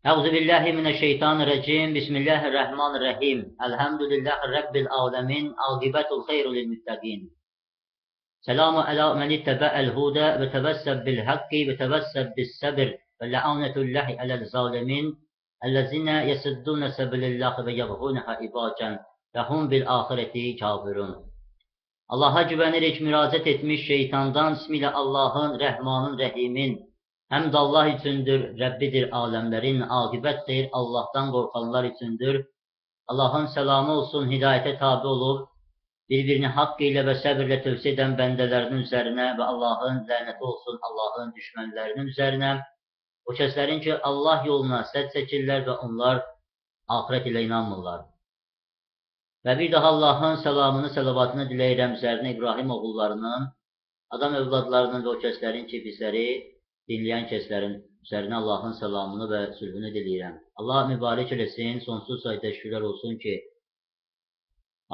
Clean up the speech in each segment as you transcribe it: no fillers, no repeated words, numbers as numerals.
Euzu billahi mineşşeytanirracim. Bismillahirrahmanirrahim. Elhamdülillahi rabbil alamin. Akibetul hayru lil muttaqin. Selamu ala men ittaba'al huda ve tevesseb bil hakki ve tevesseb bis sabr ve la'anetullahi alel zalimin. Ellezine yasudduna sebilillahi ve yebğunha ibacan ve hum bil ahireti kafirun. Allah'a güvenerek müracaat etmiş şeytandan Bismillah Allah'ın, Rahman'ın, Rahim'in. Hem de Allah içindir, Rabbidir alemlerin, akıbettir Allah'tan korkanlar içindir. Allah'ın selamı olsun, hidayete tabi olup, birbirini hakkıyla ve sabırla tövsiye eden bendelerinin üzerine ve Allah'ın laneti olsun Allah'ın düşmanlarının üzerine. O kəslərin ki, Allah yoluna sədd çəkirlər və onlar ahirət ilə inanmırlar. Və bir daha Allah'ın selamını, salavatını diləyirəm üzərinə İbrahim oğullarının, adam evladlarının və o kəslərin ki, bizləri dinləyən kəslərin üzərinə Allah'ın selamını və sülhünü diləyirəm. Allah mübarək eləsin, sonsuz sayda şükürlər olsun ki,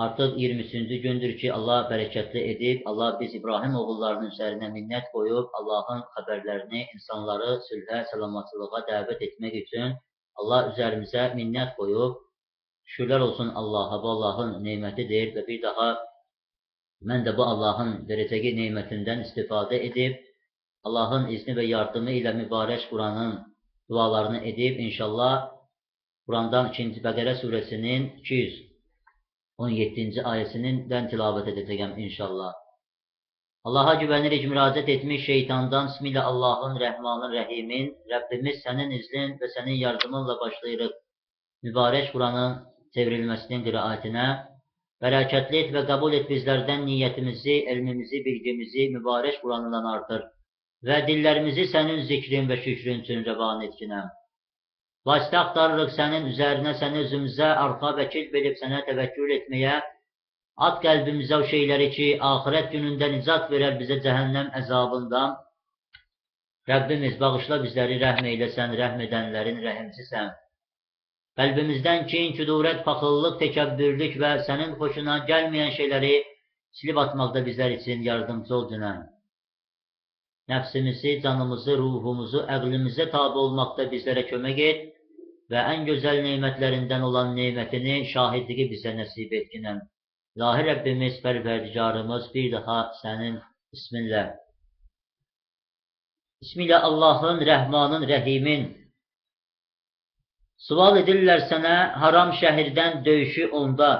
artıq 23-cü gündür ki, Allah bərəkətli edib, Allah biz İbrahim oğullarının üzərinə minnət qoyub, Allah'ın xəbərlərini insanları sülhə, salamatçılığa dəvət etmək üçün Allah üzərimizə minnət qoyub, şükürlər olsun Allah'a, bu Allah'ın neymətidir və bir daha mən də bu Allah'ın verəcəyi neymətindən istifadə edib, Allah'ın izni və yardımı ilə mübarək Quranın dualarını edib, inşallah Qurandan 2. Bəqərə surəsinin 217-ci ayəsindən tilavət edəcəyəm inşallah. Allah'a güvənərək müraciət etmiş şeytandan Bismillah Allah'ın, Rəhmanın, Rəhimin, Rəbbimiz sənin iznin və sənin yardımınla başlayırıq mübarək Quranın çevrilməsinin qiraətinə. Bərəkətli et və qəbul et bizlərdən niyyətimizi, elmimizi, bilgimizi mübarək Quranından artır və dillərimizi sənin zikrin və şükrün üçün rəvan etkinəm. Vasitə axtarırıq sənin üzərinə, səni özümüzə arxa vəkil bilib sənə təvəkkül etməyə, at qəlbimizə o şeyləri ki, axirət günündə nicat verər bizə cəhənnəm əzabından. Rəbbimiz bağışla bizləri, rəhm eyləsən, rəhm edənlərin rəhimsisən. Qəlbimizdən kin, küdurət, paxıllıq, təkəbbürlük və sənin xoşuna gəlməyən şeyləri silib atmaqda bizlər üçün yardımcı ol dünən. Nəfsimizi, canımızı, ruhumuzu, əqlimizə tabi olmaqda bizlərə kömək et və ən gözəl neymətlərindən olan neymətini, şahidliği bizə nəsib etkinəm. İlahi Rəbbimiz, pərverdigarımız, bir daha sənin isminlə. Bismillah Allah'ın, Rəhmanın, Rəhimin. Sual edirlər sənə, haram şəhirdən döyüşü onda.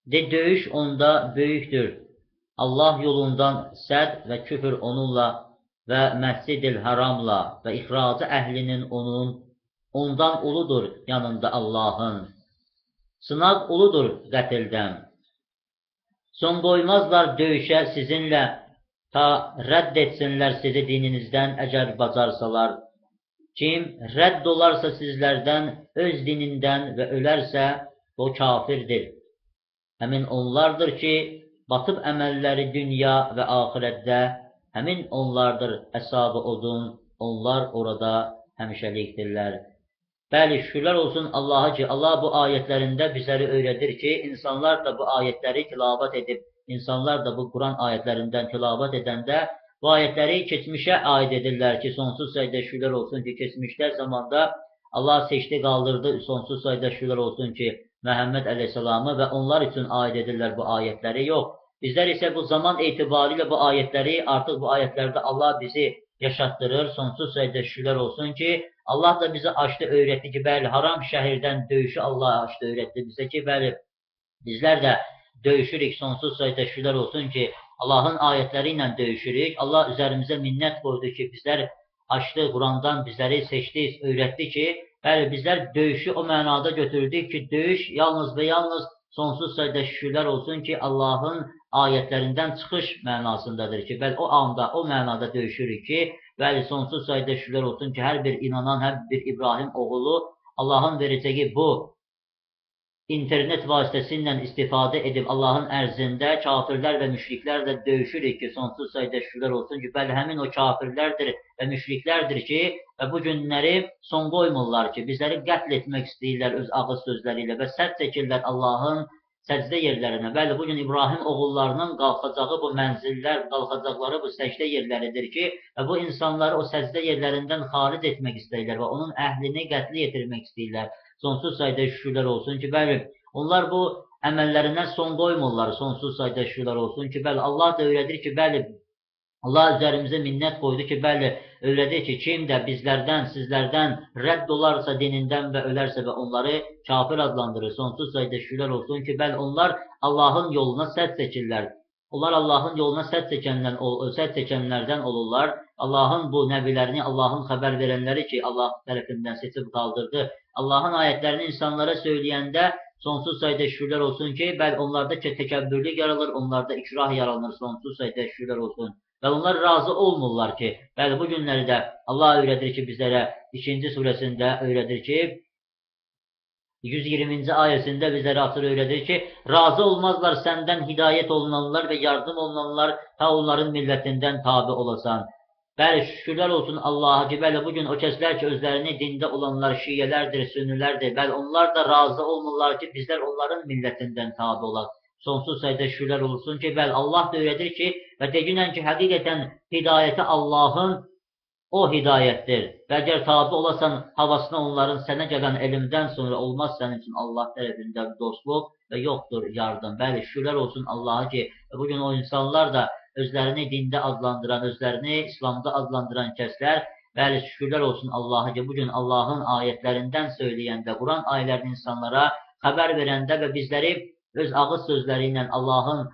De, döyüş onda böyükdür. Allah yolundan səd və küfür onunla və məscid-i haramla və ixracı əhlinin ondan uludur yanında Allah'ın. Sınaq uludur qətildən. Son qoymazlar döyüşə sizinlə, ta rədd etsinlər sizi dininizdən əgər bacarsalar. Kim rədd olarsa sizlərdən öz dinindən və ölərsə, o kafirdir. Həmin onlardır ki, batıb əməlləri dünya və axirətdə, həmin onlardır əshab-ı odun, onlar orada həmişəlikdirlər. Bəli, şükürlər olsun Allah'a ki, Allah bu ayətlərində bizləri öyrədir ki, insanlar da bu ayətləri tilavət edib, insanlar da bu Quran ayətlərindən tilavət edəndə, bu ayətləri keçmişə aid edirlər ki, sonsuz sayda şükürlər olsun ki, keçmişlər zamanda Allah seçdi, qaldırdı, sonsuz sayda şükürlər olsun ki, Məhəmməd əleyhissalamı və onlar üçün aid edirlər bu ayətləri, yox. Bizlər isə bu zaman etibarilə bu ayətləri, artıq bu ayətlərdə Allah bizi yaşatdırır, sonsuz sayda şükürlər olsun ki, Allah da bizi açdı, öyrətdi ki, bəli, haram şəhirdən döyüşü Allah açdı, öyrətdi bizə ki, bəli, bizlər də döyüşürük, sonsuz sayda şükürlər olsun ki, Allah'ın ayətləri ilə döyüşürük. Allah üzərimizə minnət qoydu ki, bizlər açdı, Qurandan bizləri seçdi, öyrətdi ki, bəli, bizlər döyüşü o mənada götürdük ki, döyüş yalnız və yalnız sonsuz sayda şükürlər olsun ki, Allah'ın ayətlərindən çıxış mənasındadır ki, bəli, o anda, o mənada döyüşürük ki, bəli, sonsuz sayda şükürlər olsun ki, hər bir inanan, hər bir İbrahim oğulu Allah'ın verəcəyi bu internet vasitəsilə istifadə edib Allah'ın ərzində kafirlər və müşriklərlə döyüşürük ki, sonsuz sayda şükürlər olsun ki, bəli, həmin o kafirlərdir və müşriklərdir ki, və bu günləri son qoymurlar ki, bizləri qətl etmək istəyirlər öz ağız sözləri ilə və sədd çəkirlər Allah'ın səcdə yerlərinə. Bəli, bugün İbrahim oğullarının qalxacağı bu mənzillər, qalxacaqları bu səcdə yerləridir ki, bu insanları o səcdə yerlərindən xaric etmək istəyirlər və onun əhlini qətlə yetirmək istəyirlər. Sonsuz sayda şükürlər olsun ki, bəli, onlar bu əməllərindən son qoymurlar, sonsuz sayda şükürlər olsun ki, bəli, Allah da öyrədir ki, bəli, Allah üzərimizə minnət qoydu ki, bəli, öylədir ki, kim də bizlərdən, sizlərdən rədd olarsa dinindən və ölərsə və onları kafir adlandırır. Sonsuz sayda şükürlər olsun ki, bəli, onlar Allahın yoluna sədd çəkirlər. Onlar Allahın yoluna sədd çəkənlərdən olurlar. Allahın bu nəbilərini, Allahın xəbər verənləri ki, Allah tərəfindən seçib qaldırdı. Allahın ayətlərini insanlara söyləyəndə sonsuz sayda şükürlər olsun ki, bəli, onlarda təkəbbürlük yaranır, onlarda ikrah yaranır, sonsuz sayda şükürlər olsun. Və onlar razı olmurlar ki, bəli, bu günlərdə Allah öyrədir ki, bizlərə 2-ci surəsində öyrədir ki, 120-ci ayəsində bizlərə açır öyrədir ki, razı olmazlar səndən hidayət olunanlar və yardım olunanlar, ta onların millətindən tabi olasan. Bəli, şükürlər olsun Allaha ki, bəli, bugün o kəslər ki, özlərini dində olanlar şiyyələrdir, sünnülərdir, bəli, onlar da razı olmurlar ki, bizlər onların millətindən tabi olaq. Sonsuz sayda şükürlər olsun ki, bəli, Allah da öyrədir ki, və deginən ki, həqiqətən hidayəti Allahın o hidayətdir. Və əgər tabi olasan havasına onların sənə gələn elmdən sonra olmaz sənin üçün Allah tərəfindən dostluq və yoxdur yardım. Bəli, şükürlər olsun Allaha ki, bugün o insanlar da özlərini dində adlandıran, özlərini İslamda adlandıran kəslər, bəli, şükürlər olsun Allaha ki, bugün Allahın ayətlərindən söyləyəndə, Quran ayələrini insanlara xəbər verəndə və bizləri öz ağız sözləri ilə Allahın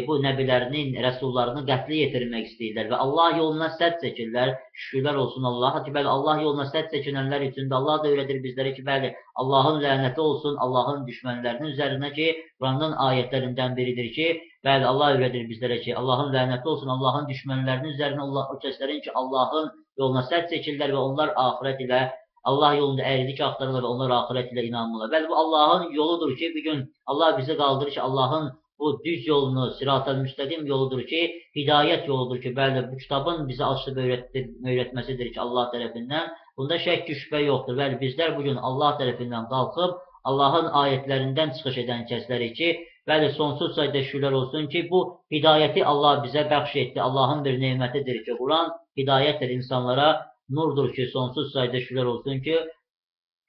bu nəbilərinin, rəsullarını qətlə yetirmək istəyirlər və Allah yoluna sədd çəkirlər. Şükürlər olsun Allaha ki, bəli, Allah yoluna sədd çəkilənlər üçün də Allah da öyrədir bizlərə ki, bəli, Allahın lənəti olsun, Allahın düşmənlərinin üzərinə ki, Quranın ayətlərindən biridir ki, bəli, Allah öyrədir bizlərə ki, Allahın lənəti olsun, Allahın düşmənlərinin üzərinə o kəslərin ki, Allahın yoluna sədd çəkirlər və onlar axirət ilə Allah yolunda əyrilik axtarırlar və onlar axirət ilə inanmırlar. Bəli, bu Allahın yoludur ki, bir gün Allah bizi qaldırır ki, Allahın bu düz yolunu, sirat-ı müstəqim yoludur ki, hidayət yoludur ki, bəli, bu kitabın bizə açıb öyrətməsidir ki, Allah tərəfindən. Bunda şək şübhə yoxdur. Bəli, bizlər bugün Allah tərəfindən qalxıb, Allahın ayətlərindən çıxış edən kəslərik ki, bəli, sonsuz sayda şükürlər olsun ki, bu hidayəti Allah bizə bəxş etdi. Allahın bir nemətidir ki, Quran hidayətdir insanlara, nurdur ki, sonsuz sayda şükürlər olsun ki,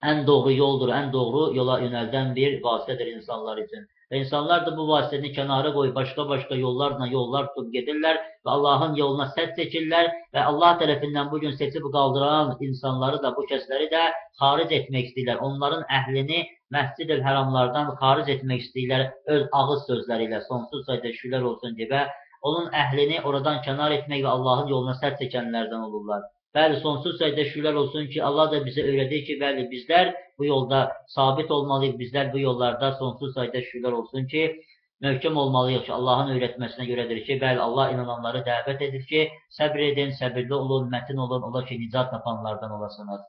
ən doğru yoldur, ən doğru yola yönəldən bir vasitədir insanlar üçün. Və insanlar da bu vasitəni kənara qoyub, başqa yollarla yollar tutub gedirlər və Allahın yoluna sədd çəkirlər və Allah tərəfindən bugün seçib qaldıran insanları da, bu kəsləri də xaric etmək istəyirlər. Onların əhlini Məscid-i Həramlardan xaric etmək istəyirlər öz ağız sözləri ilə, sonsuz sayda şükürlər olsun ki, və onun əhlini oradan kənar etmək və Allahın yoluna sədd çəkənlərdən olurlar. Bəli, sonsuz sayda şükürlər olsun ki, Allah da bizə öyrədir ki, bəli, bizlər bu yolda sabit olmalıyıq, bizlər bu yollarda sonsuz sayda şükürlər olsun ki, möhkəm olmalıyıq ki, Allahın öyrətməsinə görədir ki, bəli, Allah inananları dəvət edir ki, səbr edin, səbirli olun, mətin olun, ola ki, nicat tapanlardan olasınız.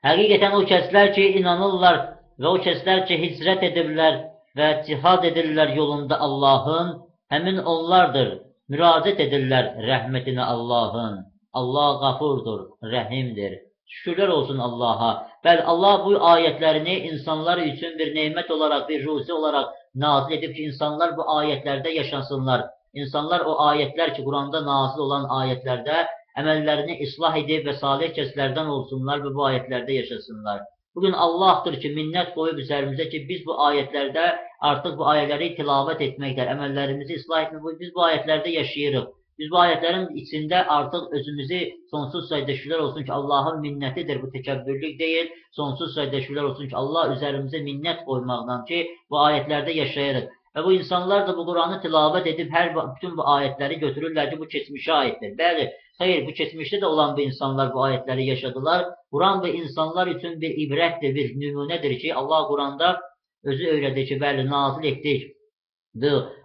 Həqiqətən o kəslər ki, inanırlar və o kəslər ki, hicrət edirlər və cihad edirlər yolunda Allahın, həmin onlardır, müraciət edirlər rəhmətinə Allahın. Allah qafurdur, rəhimdir. Şükürlər olsun Allaha. Bəli, Allah bu ayətlərini insanlar üçün bir neymət olaraq, bir ruzi olaraq nazil edib ki, insanlar bu ayətlərdə yaşasınlar. İnsanlar o ayətlər ki, Quranda nazil olan ayətlərdə əməllərini islah edib və salih kəslərdən olsunlar və bu ayətlərdə yaşasınlar. Bugün Allahdır ki, minnət qoyub üzərimizə ki, biz bu ayətlərdə artıq bu ayələri tilavət etməkdir, əməllərimizi islah etmək, biz bu ayətlərdə yaşayırıq. Biz bu ayətlərin içində artıq özümüzü sonsuz sayda şükürlər olsun ki, Allahın minnətidir, bu təkəbbürlük deyil. Sonsuz sayda şükürlər olsun ki, Allah üzərimizə minnət qoymaqdan ki, bu ayətlərdə yaşayırıq. Və bu insanlar da bu Quranı tilavət edib, bütün bu ayətləri götürürlər ki, bu keçmişə aiddir. Bəli, xeyr, bu keçmişdə də olan bu insanlar bu ayətləri yaşadılar. Quran bu insanlar üçün bir ibrətdir, bir nümunədir ki, Allah Quranda özü öyrədir ki, bəli, nazil etdik.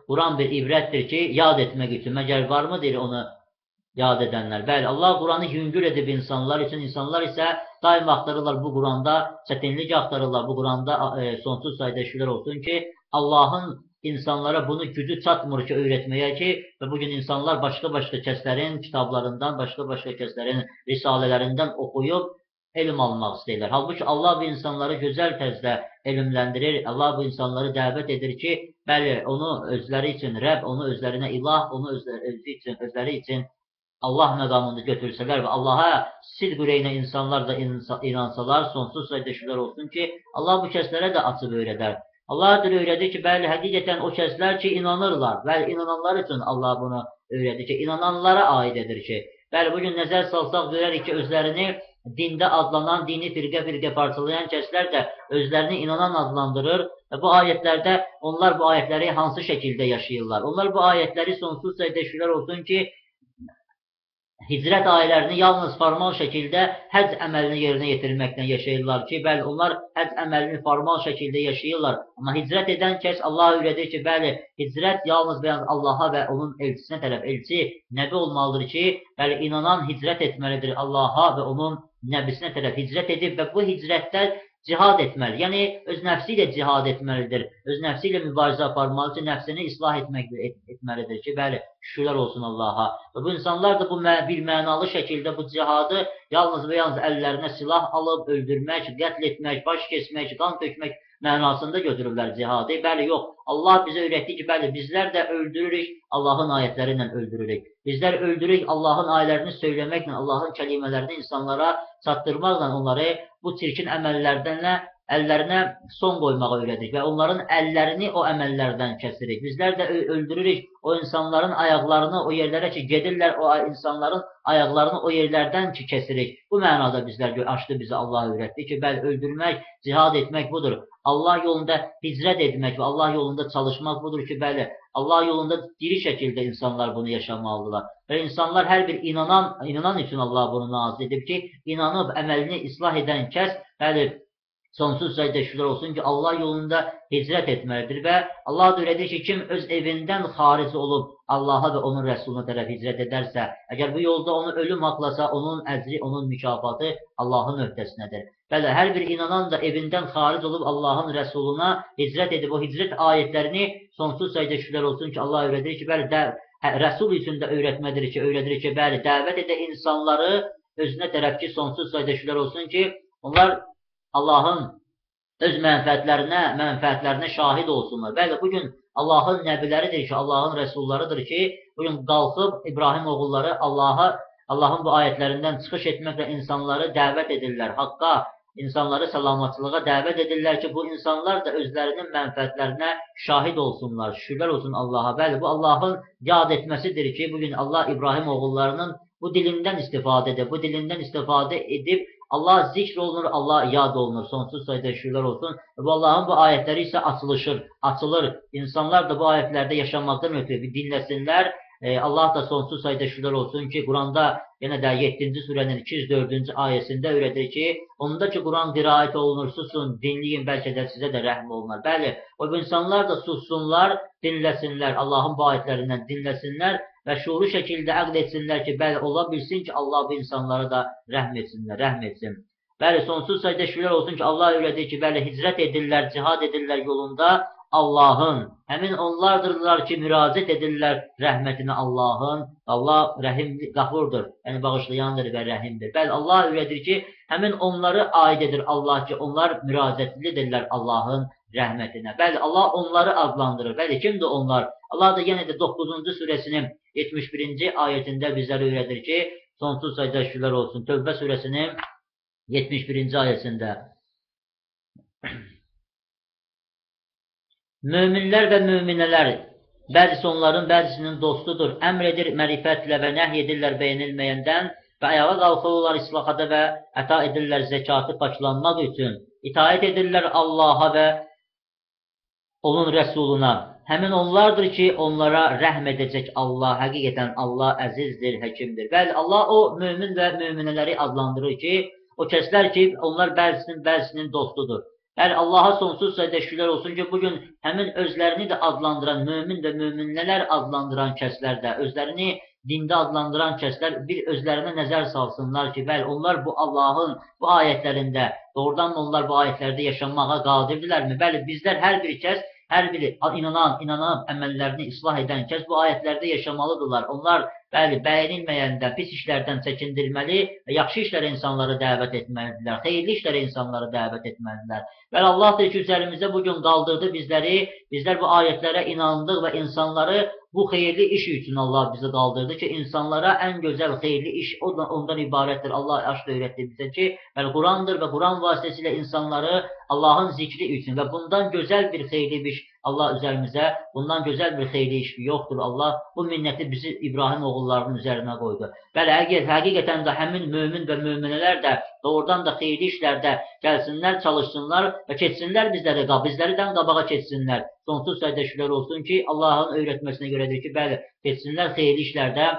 Quran bir ibrətdir ki, yad etmək üçün. Məgər varmı deyir onu yad edənlər? Bəli, Allah Quranı yüngül edib insanlar üçün. İnsanlar isə daim axtarırlar bu Quranda, çətinlik axtarırlar bu Quranda sonsuz sayda şükürlər olsun ki, Allahın insanlara bunu gücü çatmır ki, öyrətməyə ki, və bugün insanlar başqa kəslərin kitablarından, başqa kəslərin risalələrindən oxuyub elm almaq istəyirlər. Halbuki Allah bu insanları gözəl tərzdə elmləndirir. Allah bu insanları dəvət edir ki, bəli, onu özləri üçün Rəbb, onu özlərinə ilah, onu özləri üçün Allah məqamında götürsələr və Allaha sidq ürəyinə insanlar da inansalar, sonsuz sayda şükürlər olsun ki, Allah bu kəslərə də açıb öyrədər. Allah öyrədir ki, bəli, həqiqətən o kəslər ki, inanırlar. Bəli, inananlar üçün Allah bunu öyrədir ki, inananlara aid edir ki, bəli, bugün nəzər salsaq görərik ki, özlərini dində adlanan, dini firqə parçalayan kəslər də özlərini inanan adlandırır və bu ayətlərdə onlar bu ayətləri hansı şəkildə yaşayırlar? Onlar bu ayətləri sonsuz sayda şükürlər olsun ki, hicrət ayələrini yalnız formal şəkildə həcc əməlini yerinə yetirməklə yaşayırlar ki, bəli, onlar həcc əməlini formal şəkildə yaşayırlar. Amma hicrət edən kəs Allah öyrədir ki, bəli, hicrət yalnız və yalnız Allaha və onun elçisinə tərəf, elçi nəbi olmalıdır ki, bəli, inanan hicrət etməlidir Allaha və onun nəbisinə tərəf hicrət edib və bu hicrətdə cihad etməli. Yəni, öz nəfsi ilə cihad etməlidir. Öz nəfsi ilə mübarizə aparmalıdır, nəfsini islah etməlidir ki, bəli, şükürlər olsun Allaha. Və bu insanlar da bu bir mənalı şəkildə bu cihadı yalnız və yalnız əllərinə silah alıb, öldürmək, qətl etmək, baş kesmək, qan tökmək mənasında götürürlər cihadı. Bəli, yox. Allah bizə öyrətdi ki, bəli, bizlər də öldürürük, Allahın ayətləri ilə öldürürük. Bizlər öldürürük, Allahın ayələrini söyləməklə, Allahın kəlimələrini insanlara çatdırmaqla onları bu çirkin əməllərdən əllərinə son qoymağa öyrədik və onların əllərini o əməllərdən kəsirik. Bizlər də öldürürük o insanların ayaqlarını o yerlərə ki, gedirlər o insanların ayaqlarını o yerlərdən ki, kəsirik. Bu mənada bizlər açdı bizə Allah öyrətdi ki, bəli, öldürmək, cihad etmək budur. Allah yolunda hicrət etmək və Allah yolunda çalışmaq budur ki, bəli, Allah yolunda diri şəkildə insanlar bunu yaşamalıdırlar. Və insanlar hər bir inanan üçün Allah bunu nazil edib ki, inanıb əməlini islah edən kəs, bəli, sonsuz sayda şükürlər olsun ki, Allah yolunda hicrət etməlidir və Allah da öyrədir ki, kim öz evindən xaric olub Allaha və onun rəsuluna tərəf hicrət edərsə, əgər bu yolda onu ölüm haqlasa, onun əcri, onun mükafatı Allahın öhdəsinədir. Bəli, hər bir inanan da evindən xaric olub Allahın rəsuluna hicrət edib, o hicrət ayətlərini sonsuz sayda şükürlər olsun ki, Allah öyrədir ki, bəli, rəsul üçün də öyrətmədir ki, öyrədir ki, bəli, dəvət edə insanları özünə tərəf ki, sonsuz sayda şükürlər olsun ki, onlar Allahın öz mənfəətlərinə şahid olsunlar. Bəli, bugün Allahın nəbiləridir ki, Allahın rəsullarıdır ki, bugün qalxıb İbrahim oğulları Allahın bu ayətlərindən çıxış etməklə insanları dəvət edirlər, haqqa, insanları salamatçılığa dəvət edirlər ki, bu insanlar da özlərinin mənfəətlərinə şahid olsunlar, şükürlər olsun Allaha. Bəli, bu Allahın yad etməsidir ki, bugün Allah İbrahim oğullarının bu dilindən istifadə edib, Allah zikr olunur, Allah yad olunur, sonsuz sayda şükürlər olsun. Bu Allahın bu ayətləri isə açılır. İnsanlar da bu ayətlərdə yaşamaqdan ötürü bir dinləsinlər. Allah da sonsuz sayda şükürlər olsun ki, Quranda yenə də 7-ci surənin 204-cü ayəsində öyrədir ki, onda ki, Quran qiraət olunur, susun, dinləyin, bəlkə də sizə də rəhm olunar. Bəli, o insanlar da sussunlar, dinləsinlər, Allahın bu ayətlərindən dinləsinlər və şuuru şəkildə əqd etsinlər ki, bəli, ola bilsin ki, Allah bu insanlara da rəhm etsin. Bəli, sonsuz sayda şükürlər olsun ki, Allah öyrədir ki, bəli, hicrət edirlər, cihad edirlər yolunda Allahın. Həmin onlardırlar ki, müraciət edirlər rəhmətinə Allahın. Allah rəhimli, qafurdur, yəni bağışlayandır və rəhimdir. Bəli, Allah öyrədir ki, həmin onları aid edir Allah ki, onlar müraciətlidirlər Allahın rəhmətinə. Bəli, Allah onları adlandırır. Bəli, kimdir onlar? Allah da yenə də 9-cu surəsinin 71-ci ayətində bizlərə öyrədir ki, sonsuz sayda şükürlər olsun. Tövbə surəsinin 71-ci ayəsində möminlər və möminələr bəzisi onların bəzisinin dostudur. Əmr edir mərifətlə və nəhy edirlər bəyənilməyəndən və ayağa qalxırlar islahada və əta edirlər zəkatı paklanmaq üçün. İtaət edirlər Allaha və onun rəsuluna. Həmin onlardır ki, onlara rəhm edəcək Allah. Həqiqətən Allah əzizdir, həkimdir. Bəli, Allah o mömin və möminələri adlandırır ki, o kəslər ki, onlar bəzisinin dostudur. Bəli, Allaha sonsuz sayda şükürlər olsun ki, bugün həmin özlərini də adlandıran, mömin və möminələr adlandıran kəslər də, özlərini dində adlandıran kəslər bir özlərinə nəzər salsınlar ki, bəli, onlar bu Allahın bu ayətlərində, doğrudan onlar bu ayətlərdə yaşanmağa qadirdirlərmi? Bəli, bizlər hər bir kəs, hər biri inanıb əməllərini islah edən kəs bu ayətlərdə yaşamalıdırlar. Onlar bəli, bəyənilməyəndə pis işlərdən çəkindirməli və yaxşı işlərə insanları dəvət etməlidirlər, xeyirli işlərə insanları dəvət etməlidirlər. Və Allahdır ki, üzərimizdə bugün qaldırdı bizləri, bizlər bu ayətlərə inandıq və insanları bu xeyirli iş üçün Allah bizi qaldırdı ki, insanlara ən gözəl xeyirli iş ondan ibarətdir. Allah aşk öyrətdi bizə ki, Qurandır və Quran vasitəsilə insanları Allahın zikri üçün və bundan gözəl bir xeyirli iş Allah üzərimizə, bundan gözəl bir xeyirli iş yoxdur. Allah bu minnəti bizi İbrahim oğullarının üzərinə qoydu. Bəli, həqiqətən də həmin mömin və möminələr də doğrudan da xeyirli işlərdə gəlsinlər, çalışsınlar və keçsinlər bizləridən qabağa keçsinlər. Sonsuz sayda şükürlər olsun ki, Allahın öyrətməsinə görədir ki, bəli, keçsinlər xeyirli işlərdə,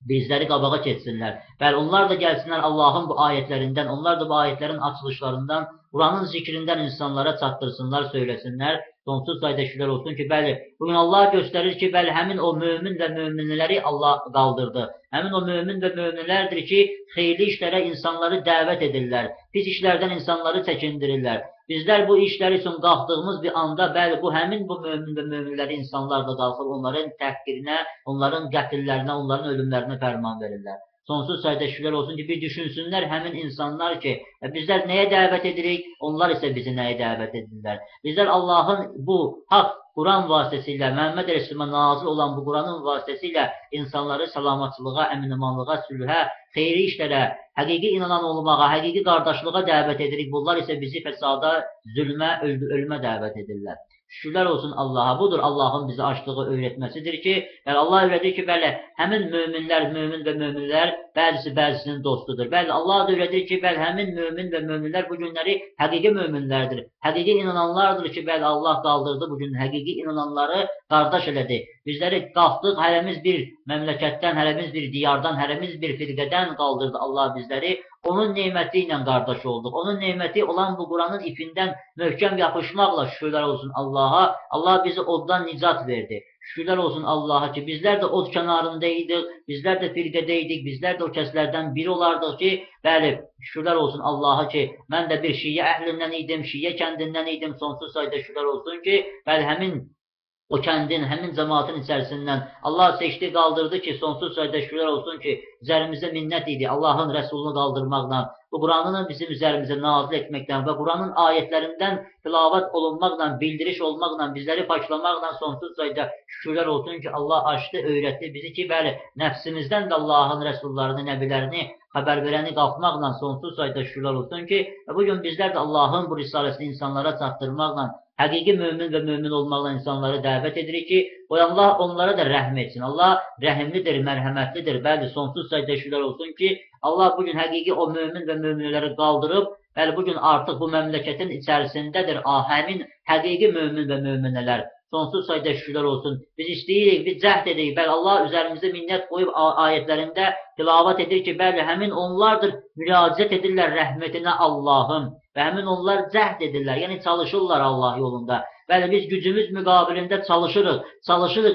bizləri qabağa keçsinlər. Bəli, onlar da gəlsinlər Allahın bu ayətlərindən, onlar da bu ayətlərin açılışlarından, Quranın zikrindən insanlara çatdırsınlar, söyləsinlər. Sonsuz sayda şükürlər olsun ki, bəli, bugün Allah göstərir ki, bəli, həmin o mömin və möminləri Allah qaldırdı. Həmin o mömin və möminlərdir ki, xeyirli işlərə insanları dəvət edirlər, pis işlərdən insanları çəkindirirlər. Bizlər bu işlər üçün qalxdığımız bir anda, bəli, bu həmin bu mömin və möminləri insanlar da qalxır, onların təhqirinə, onların qətillərinə, onların ölümlərinə fərman verirlər. Sonsuz sayda şükürlər olsun ki, bir düşünsünlər həmin insanlar ki, bizlər nəyə dəvət edirik, onlar isə bizi nəyə dəvət edirlər. Bizlər Allahın bu haqq Quran vasitəsilə, Məhəmməd Rəsulullah nazil olan bu Quranın vasitəsilə insanları salamatçılığa, əmin-amanlığa, sülhə, xeyri işlərə, həqiqi inanan olmağa, həqiqi qardaşlığa dəvət edirik. Bunlar isə bizi fəsada, zülmə, ölümə dəvət edirlər. Şükürlər olsun Allaha. Budur Allahın bizi açdığı öyrətməsidir ki, Allah öyrədir ki, bəli, həmin möminlər, mömin və möminlər bəzisi bəzisinin dostudur. Bəli, Allah da öyrədir ki, bəli, həmin mömin və möminlər bu günləri həqiqi möminlərdir. Həqiqi inananlardır ki, bəli, Allah qaldırdı bu gün həqiqi inananları qardaş elədi. Bizləri qalxdıq, hərəmiz bir məmləkətdən, hərəmiz bir diyardan, hərəmiz bir firqədən qaldırdı Allah bizləri. Onun neməti ilə qardaş olduq. Onun neməti olan bu Quranın ipindən möhkəm yapışmaqla şükürlər olsun Allaha. Allah bizi oddan nicat verdi. Şükürlər olsun Allaha ki, bizlər də od kənarındaydık, bizlər də firqədəydik, bizlər də o kəslərdən biri olardıq ki, bəli, şükürlər olsun Allaha ki, mən də bir şiyə əhlindən idim, şiyə kəndindən idim, sonsuz sayda şükürlər olsun ki, bəli, həmin o kəndin, həmin cəmaatın içərisindən Allah seçdi, qaldırdı ki, sonsuz sayda şükürlər olsun ki, üzərimizdə minnət idi Allahın rəsulunu qaldırmaqla, bu Quranını bizim üzərimizə nazil etməklə və Quranın ayətlərindən tilavət olunmaqla, bildiriş olmaqla, bizləri paçlamaqla sonsuz sayda şükürlər olsun ki, Allah açdı, öyrətdi bizi ki, bəli, nəfsimizdən də Allahın rəsullarını, nəbilərini, xəbər verəni qalxmaqla sonsuz sayda şükürlər olsun ki, bugün bizlər də Allahın bu risaləsini insanlara çatdırmaqla, həqiqi mömin və mömin olmaqla insanları dəvət edirik ki, Allah onlara da rəhm etsin. Allah rəhimlidir, mərhəmətlidir. Bəli, sonsuz sayda şükürlər olsun ki, Allah bugün həqiqi o mömin və möminləri qaldırıb, bəli, bugün artıq bu məmləkətin içərisindədir həmin həqiqi mömin və möminələr. Sonsuz sayda şükürlər olsun. Biz istəyirik, biz cəhd edirik. Bəli, Allah üzərimizdə minnət qoyub ayətlərində tilavət edir ki, bəli, həmin onlardır, müraciət edirlər rəhmətinə Allahım və həmin onlar cəhd edirlər, yəni çalışırlar Allah yolunda. Bəli, biz gücümüz müqabilində çalışırıq,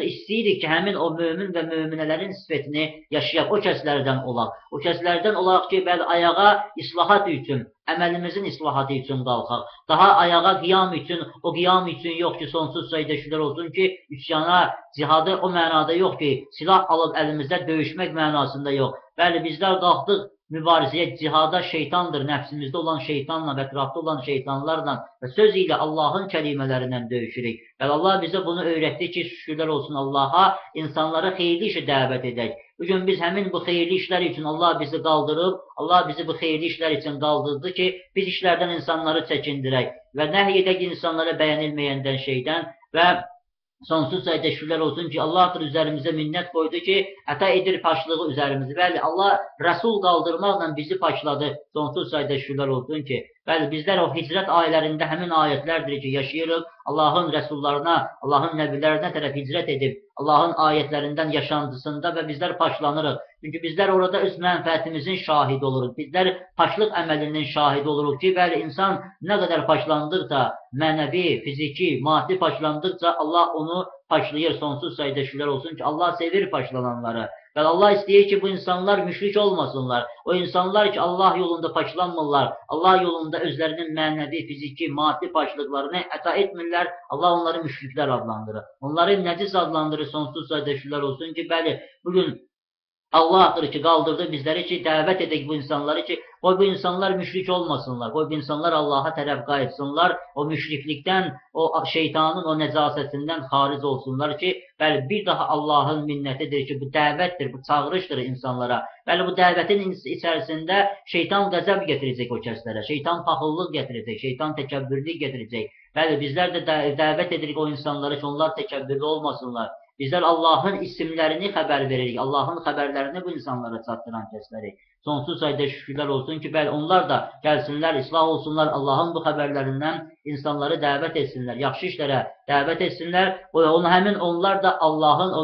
istəyirik ki, həmin o mömin və möminələrin sifətini yaşayaq, o kəslərdən olaq. O kəslərdən olaq ki, bəli, ayağa islahat üçün, əməlimizin islahatı üçün qalxaq. Daha ayağa qiyam üçün, o qiyam üçün yox ki, sonsuz sayda şükürlər olsun ki, üsyana, cihadı o mənada yox ki, silah alıb əlimizdə döyüşmək mənasında yox. Bəli, bizlər qalxdıq mübarizəyə, cihada şeytandır, nəfsimizdə olan şeytanla və ətrafda olan şeytanlarla və söz ilə Allahın kəlimələrindən döyüşürük. Və Allah bizə bunu öyrətdi ki, şükürlər olsun Allaha, insanlara xeyirli işə dəvət edək. Bugün biz həmin bu xeyirli işlər üçün Allah bizi qaldırıb, Allah bizi bu xeyirli işlər üçün qaldırdı ki, biz işlərdən insanları çəkindirək və nəhy edək insanlara bəyənilməyəndən şeydən və sonsuz sayda şükürlər olsun ki, Allahdır üzərimizə minnət qoydu ki, əta edir paçlığı üzərimizi. Bəli, Allah Rəsul qaldırmaqla bizi paçladı. Sonsuz sayda şükürlər olsun ki, bəli, bizlər o hicrət ayələrində həmin ayətlərdir ki, yaşayırıq. Allahın rəsullarına, Allahın nəbilərinə tərəf hicrət edib, Allahın ayətlərindən yaşantısında və bizlər paçlanırıq. Çünki bizlər orada öz mənfəətimizin şahidi oluruq. Bizlər paçlıq əməlinin şahidi oluruq ki, bəli, insan nə qədər paçlandıqca, mənəvi, fiziki, maddi paçlandıqca Allah onu paçlayır. Sonsuz sayda şükürlər olsun ki, Allah sevir paçlananları. Və Allah istəyir ki, bu insanlar müşrik olmasınlar. O insanlar ki, Allah yolunda paçlanmırlar, Allah yolunda özlərinin mənəvi, fiziki, maddi paçlıqlarını əta etmirlər, Allah onları müşriklər adlandırır. Onları nəcis adlandırır, sonsuz sayda şükürlər olsun ki, bəli, bugün Allah'tır ki qaldırdı bizləri ki, dəvət edək bu insanları ki, qoy bu insanlar müşrik olmasınlar, qoy bu insanlar Allaha tərəf qayıtsınlar, o müşriklikdən, o şeytanın o nəcasətindən xaric olsunlar ki, bəli, bir daha Allahın minnətidir ki, bu dəvətdir, bu çağırışdır insanlara. Bəli, bu dəvətin içərisində şeytan qəzəb gətirəcək o kəslərə, şeytan paxıllıq gətirəcək, şeytan təkəbbürlük gətirəcək. Bəli, bizlər də dəvət edirik o insanları ki, onlar təkəbbürlü olmasınlar. Bizlər Allahın isimlərini xəbər veririk, Allahın xəbərlərini bu insanlara çatdıran kəsləri. Sonsuz sayda şükürlər olsun ki, bəli, onlar da gəlsinlər, islah olsunlar, Allahın bu xəbərlərindən insanları dəvət etsinlər, yaxşı işlərə dəvət etsinlər. Həmin onlar da Allahın o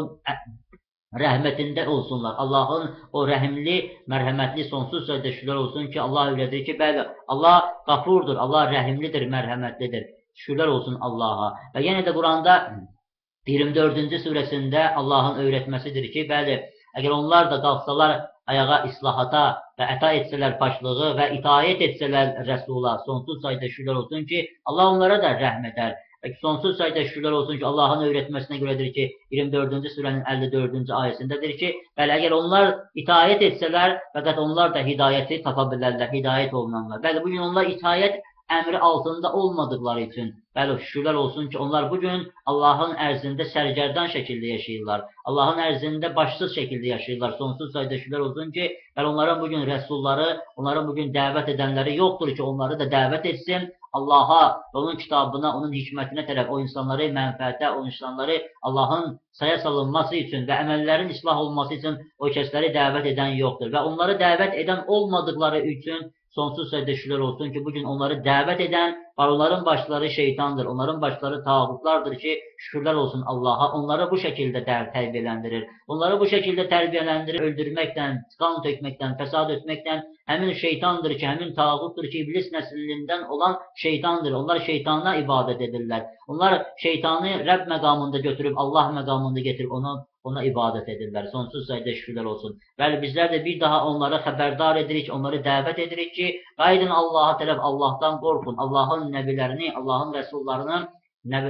rəhmətində olsunlar. Allahın o rəhimli, mərhəmətli, sonsuz sayda şükürlər olsun ki, Allah öylədir ki, bəli, Allah qafurdur, Allah rəhimlidir, mərhəmətlidir. Şükürlər olsun Allaha. Və yenə də Quranda 24-cü surəsində Allahın öyrətməsidir ki, bəli, əgər onlar da qalxsalar ayağa islahata və əta etsələr paşlığı və itaət etsələr Rəsula, sonsuz sayda şükürlər olsun ki, Allah onlara da rəhm edər. Və sonsuz sayda şükürlər olsun ki, Allahın öyrətməsinə görədir ki, 24-cü surənin 54-cü ayəsindədir ki, bəli, əgər onlar itaət etsələr, fəqət onlar da hidayəti tapa bilərlər, hidayət olunanlar. Bəli, bugün onlar itaət əmri altında olmadıqları üçün, bəli, şükürlər olsun ki, onlar bugün Allahın ərzində sərgərdan şəkildə yaşayırlar. Allahın ərzində başsız şəkildə yaşayırlar. Sonsuz sayda şükürlər olsun ki, bəli, onların bugün rəsulları, onların bugün dəvət edənləri yoxdur ki, onları da dəvət etsin. Allaha, onun kitabına, onun hikmətinə tərəf o insanları mənfəətə, o insanları Allahın saya salınması üçün və əməllərin islah olması üçün o kəsləri dəvət edən yoxdur. Və onları dəvət edən olmadıqları üçün sonsuz sayda şükürlər olsun ki, bugün onları dəvət edən, onların başları şeytandır, onların başları tağutlardır ki, şükürlər olsun Allaha, onları bu şəkildə tərbiyələndirir. Onları bu şəkildə tərbiyələndirir, öldürməkdən, qan tökməkdən, fəsad etməkdən, həmin şeytandır ki, həmin tağutdur ki, iblis nəslindən olan şeytandır. Onlar şeytana ibadət edirlər. Onlar şeytanı Rəbb məqamında götürüb, Allah məqamında getirib ona ibadət edirlər. Sonsuz sayda şükürlər olsun. Bəli, bizlər də bir daha onlara xəbərdar edirik, onları dəvət edirik ki, qayıdın Allaha tərəf, Allahdan qorxun, Allahın nəbilərini, Allahın rəsullarını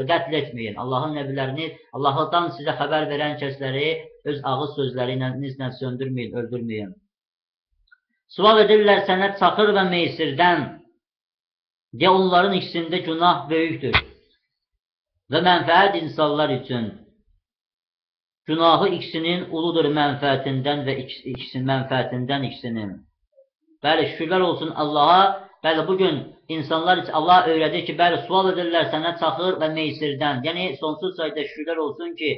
qətl etməyin. Allahın nəbilərini, Allahdan sizə xəbər verən kəsləri öz ağız sözlərinizlə söndürməyin, öldürməyin. Sual edirlər sənə çaxır və meysirdən, deyə onların ikisində günah böyükdür və mənfəət insanlar üçün. Günahı ikisinin uludur mənfəətindən və mənfəətindən ikisinin. Bəli, şükürlər olsun Allaha. Bəli, bugün insanlar üçün Allah öyrədir ki, bəli, sual edirlər sənə çaxır və meysirdən. Yəni, sonsuz sayda şükürlər olsun ki,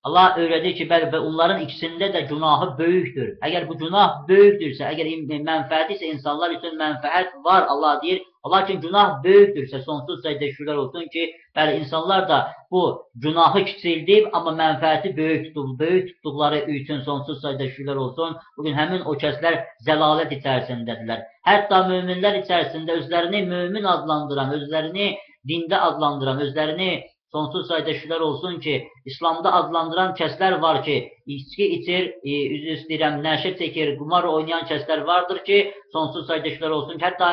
Allah öyrədir ki, bəli, onların ikisində də günahı böyükdür. Əgər bu günah böyükdürsə, əgər mənfəəti isə insanlar üçün mənfəət var, Allah deyir, lakin günah böyükdürsə, sonsuz sayda şükürlər olsun ki, bəli, insanlar da bu günahı kiçildib, amma mənfəəti böyük tutduqları üçün sonsuz sayda şükürlər olsun. Bugün həmin o kəslər zəlalət içərisindədirlər. Hətta möminlər içərisində özlərini mömin adlandıran, özlərini dində adlandıran, özlərini sonsuz sayda şükürlər olsun ki, İslamda adlandıran kəslər var ki, içki içir, üzü istəyirəm, nəşə çəkir, qumar oynayan kəslər vardır ki, sonsuz sayda şükürlər olsun ki, hətta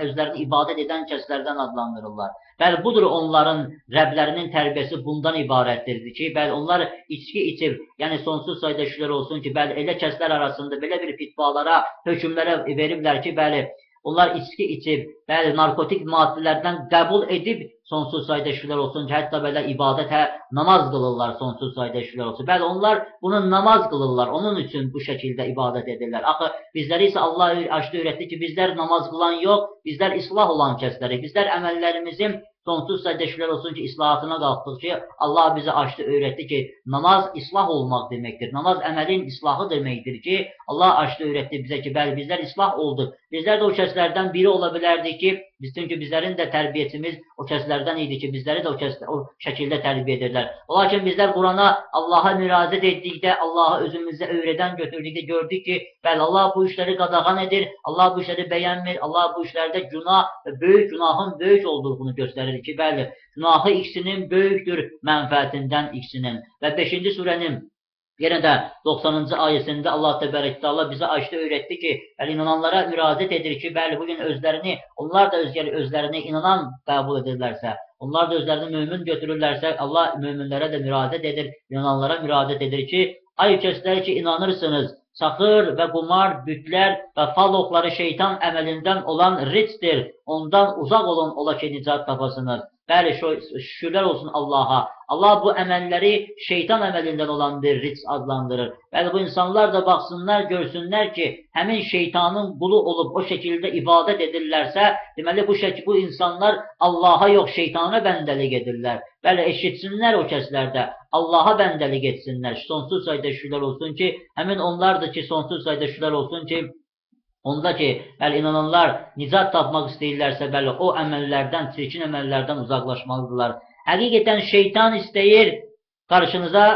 özlərini ibadət edən kəslərdən adlandırırlar. Bəli, budur onların Rəblərinin tərbiyəsi bundan ibarətdir ki, bəli, onlar içki içib, yəni sonsuz sayda şükürlər olsun ki, bəli, elə kəslər arasında belə bir fitvalara, hökmlərə veriblər ki, bəli, onlar içki içib, bəli, narkotik maddələrdən qəbul edib, sonsuz sayda şükürlər olsun ki, hətta belə ibadətə namaz qılırlar, sonsuz sayda şükürlər olsun. Bəli, onlar bunu namaz qılırlar, onun üçün bu şəkildə ibadət edirlər. Axı, bizləri isə Allah açdı öyrətdi ki, bizlər namaz qılan yox, bizlər islah olan kəslərik. Bizlər əməllərimizin sonsuz sayda şükürlər olsun ki, islahatına qalxdıq ki, Allah bizə açdı öyrətdi ki, namaz islah olmaq deməkdir. Namaz əməlin islahı deməkdir ki, Allah açdı öyrətdi bizə ki, bəli, bizlər islah olduq. Bizlər də o kəslərdən biri ola bilərdik ki, çünki bizlərin də tərbiyətimiz o kəslərdən idi ki, bizləri də o şəkildə tərbiyə edirlər. Lakin bizlər Qurana Allaha müraciət etdikdə, Allahı özümüzə öyrədən götürdükdə gördük ki, bəli, Allah bu işləri qadağan edir, Allah bu işləri bəyənmir, Allah bu işlərdə günahın böyük olduğunu göstərir ki, bəli, günahı ikisinin böyükdür mənfəətindən ikisinin. Və 5-ci surənin yenə də 90-cı ayəsində Allah təbərək Allah bizə açdı, öyrətdi ki, bəli, inananlara müraciət edir ki, bəli, bugün onlar da özlərini inanan qəbul edirlərsə, onlar da özlərini mömin götürürlərsə, Allah möminlərə də müraciət edir, inananlara müraciət edir ki, ay kəslər ki, inanırsınız, Saxır və qumar, bütlər və fal oxları şeytan əməlindən olan rizqdir. Ondan uzaq olun, ola ki, nicat tapasınız. Bəli, şükürlər olsun Allaha. Allah bu əməlləri şeytan əməlindən olan bir rizq adlandırır. Bəli, bu insanlar da baxsınlar, görsünlər ki, həmin şeytanın qulu olub o şəkildə ibadət edirlərsə, deməli bu insanlar Allaha yox, şeytana bəndəlik edirlər. Bəli, eşitsinlər o kəslərdə, Allaha bəndəlik etsinlər. Sonsuz sayda şükürlər olsun ki, həmin onlardır ki, sonsuz sayda şükürlər olsun ki, onda ki, bəli, inananlar nicat tapmaq istəyirlərsə, bəli, o əməllərdən, çirkin əməllərdən uzaqlaşmalıdırlar. Həqiqətən şeytan istəyir qarşınıza